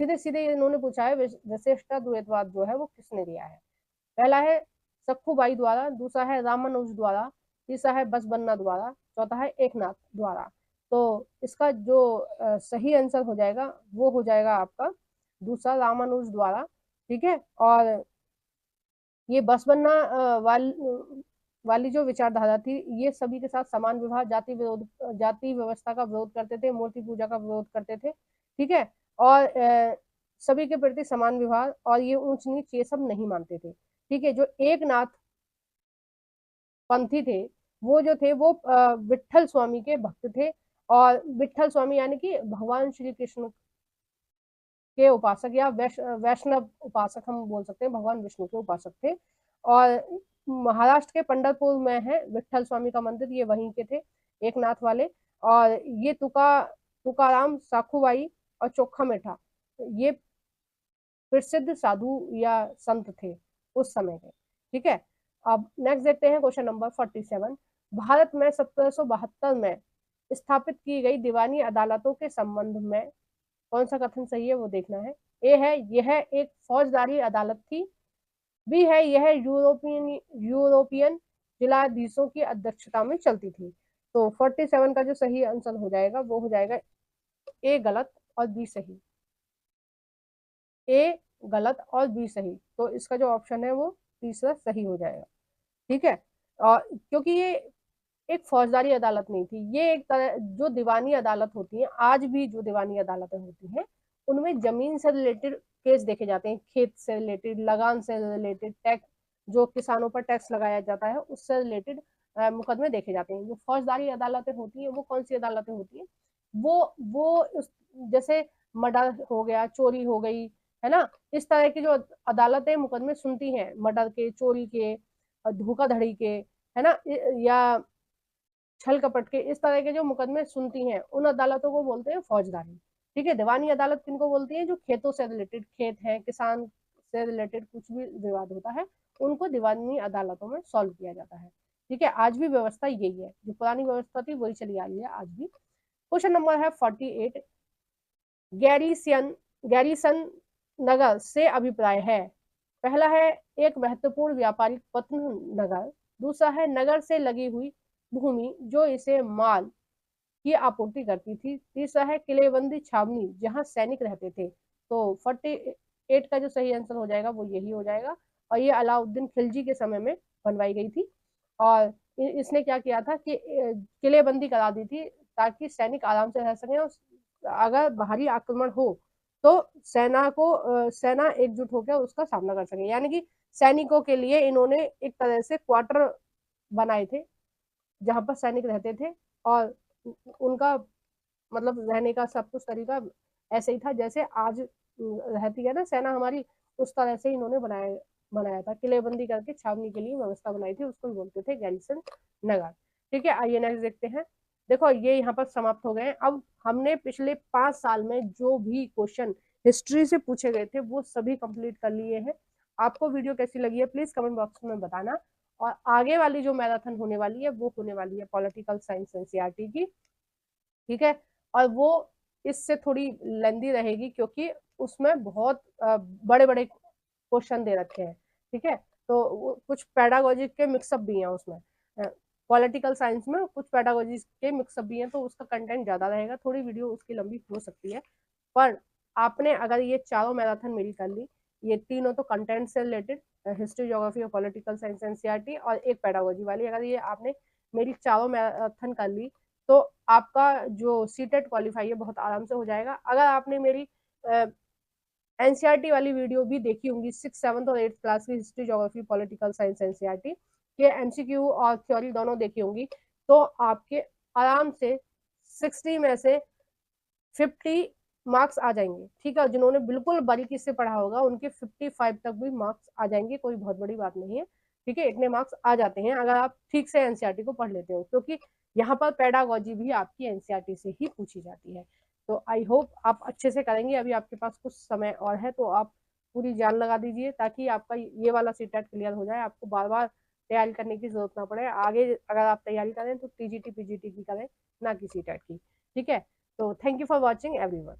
सीधे सीधे इन्होंने पूछा है विशेषता द्वैतवाद जो है वो किसने दिया है। पहला है सखुबाई द्वारा, दूसरा है रामानुज द्वारा, तीसरा है बसबन्ना द्वारा, चौथा है एकनाथ द्वारा। तो इसका जो सही आंसर हो जाएगा वो हो जाएगा आपका दूसरा, रामानुज द्वारा। ठीक है, और ये बसबन्ना वाली जो विचारधारा थी, ये सभी के साथ समान विवाह, जाति विरोध, जाति व्यवस्था का विरोध करते थे, मूर्ति पूजा का विरोध करते थे। ठीक है, और सभी के प्रति समान विवाह, और ये ऊंच नीच ये सब नहीं मानते थे। ठीक है, जो एकनाथ पंथी थे, वो जो थे वो विठल स्वामी के भक्त थे। और विठल स्वामी यानी कि भगवान श्री कृष्ण के उपासक, या वैष्णव उपासक हम बोल सकते हैं, भगवान विष्णु के उपासक थे। और महाराष्ट्र के पंढरपुर में है विठल स्वामी का मंदिर, ये वहीं के थे एकनाथ वाले। और ये तुकाराम साखूबाई और चोखा मेठा, ये प्रसिद्ध साधु या संत थे उस समय के। ठीक है, अब नेक्स्ट देखते हैं क्वेश्चन नंबर 47। भारत में 1772 में स्थापित की गई दीवानी अदालतों के संबंध में कौन सा कथन सही है वो देखना है। ए है यह एक फौजदारी अदालत थी। बी है यह यूरोपियन जिलाधीशों की अध्यक्षता में चलती थी। तो 47 का जो सही आंसर हो जाएगा वो हो जाएगा ए गलत और बी सही। ए गलत और बी सही, तो इसका जो ऑप्शन है वो तीसरा सही हो जाएगा। ठीक है, और क्योंकि ये एक फौजदारी अदालत नहीं थी, ये एक तरह जो दीवानी अदालत होती है, आज भी जो दीवानी अदालतें होती हैं उनमें जमीन से रिलेटेड केस देखे जाते हैं, खेत से रिलेटेड, लगान से रिलेटेड, टैक्स जो किसानों पर टैक्स लगाया जाता है उससे रिलेटेड मुकदमे देखे जाते हैं। जो फौजदारी अदालतें होती हैं वो कौन सी अदालतें होती हैं, वो जैसे मर्डर हो गया, चोरी हो गई, है ना, इस तरह की जो अदालतें मुकदमे सुनती हैं, मर्डर के, चोरी के, धोखाधड़ी के, है ना, या छल कपट के, इस तरह के जो मुकदमे सुनती हैं उन अदालतों को बोलते हैं फौजदारी। ठीक है, दीवानी अदालत किनको बोलती है, जो खेतों से रिलेटेड, खेत है, किसान से रिलेटेड कुछ भी विवाद होता है उनको दीवानी अदालतों में सॉल्व किया जाता है। ठीक है, आज भी व्यवस्था यही है, जो पुरानी व्यवस्था थी वही चली आ रही है आज भी। क्वेश्चन नंबर है 48। गैरीसन नगर से अभिप्राय है। पहला है एक महत्वपूर्ण व्यापारिक पत्न नगर, दूसरा है नगर से लगी हुई भूमि जो इसे माल की आपूर्ति करती थी, तीसरा है किलेबंदी छावनी जहां सैनिक रहते थे। तो 48 का जो सही आंसर हो जाएगा वो यही हो जाएगा, और ये अलाउद्दीन खिलजी के समय में बनवाई गई थी। और इसने क्या किया था कि किलेबंदी करा दी थी ताकि सैनिक आराम से रह सकें, और अगर बाहरी आक्रमण हो तो सेना एकजुट होकर उसका सामना कर सके। यानी कि सैनिकों के लिए इन्होंने एक तरह से क्वार्टर बनाए थे जहां पर सैनिक रहते थे, और उनका मतलब रहने का सब कुछ तरीका ऐसे ही था जैसे आज रहती है ना सेना हमारी, उस तरह से इन्होंने बनाया था, किलेबंदी करके छावनी के लिए व्यवस्था बनाई थी, उसको बोलते थे गैरिसन नगर। ठीक है, आइए नेक्स्ट देखते हैं। देखो ये यहाँ पर समाप्त हो गए। अब हमने पिछले 5 साल में जो भी क्वेश्चन हिस्ट्री से पूछे गए थे वो सभी कंप्लीट कर लिए हैं। आपको वीडियो कैसी लगी है प्लीज कमेंट बॉक्स में बताना। और आगे वाली जो मैराथन होने वाली है वो होने वाली है पॉलिटिकल साइंस एनसीईआरटी की। ठीक है, और वो इससे थोड़ी लेंदी रहेगी क्योंकि उसमें बहुत बड़े बड़े क्वेश्चन दे रखे हैं। ठीक है, तो कुछ पेडागोजी के मिक्सअप भी हैं उसमें, पॉलिटिकल साइंस में कुछ पेडागोजी के मिक्सअप भी हैं, तो उसका कंटेंट ज्यादा रहेगा, थोड़ी वीडियो उसकी लंबी हो सकती है। पर आपने अगर ये चारों मैराथन मेरी कर ली, ये तीनों तो कंटेंट से रिलेटेड, हिस्ट्री, ज्योग्राफी और पॉलिटिकल साइंस एनसीईआरटी, और एक पेडागोजी वाली, अगर ये आपने मेरी चारों मैराथन कर ली तो आपका जो सीटेट क्वालिफाई है बहुत आराम से हो जाएगा। अगर आपने मेरी एनसीईआरटी वाली वीडियो भी देखी होंगी, 6, 7 और 8 क्लास की history, geography, political science NCERT के एमसीक्यू और थ्योरी दोनों देखी होंगी, तो आपके आराम से 60 में से 50 मार्क्स आ जाएंगे। ठीक है, जिन्होंने बिल्कुल बारीकी से पढ़ा होगा उनके 55 तक भी मार्क्स आ जाएंगे, कोई बहुत बड़ी बात नहीं है। ठीक है, इतने मार्क्स आ जाते हैं अगर आप ठीक से एनसीईआरटी को पढ़ लेते हो, क्योंकि यहाँ पर पेडागोजी भी आपकी एनसीईआरटी से ही पूछी जाती है। तो आई होप आप अच्छे से करेंगे। अभी आपके पास कुछ समय और है तो आप पूरी जान लगा दीजिए ताकि आपका ये वाला सीटेट क्लियर हो जाए, आपको बार बार तैयारी करने की जरूरत ना पड़े। आगे अगर आप तैयारी करें तो टीजीटी पीजीटी की करें, ना कि सीटेट की। ठीक है, तो thank you for watching everyone.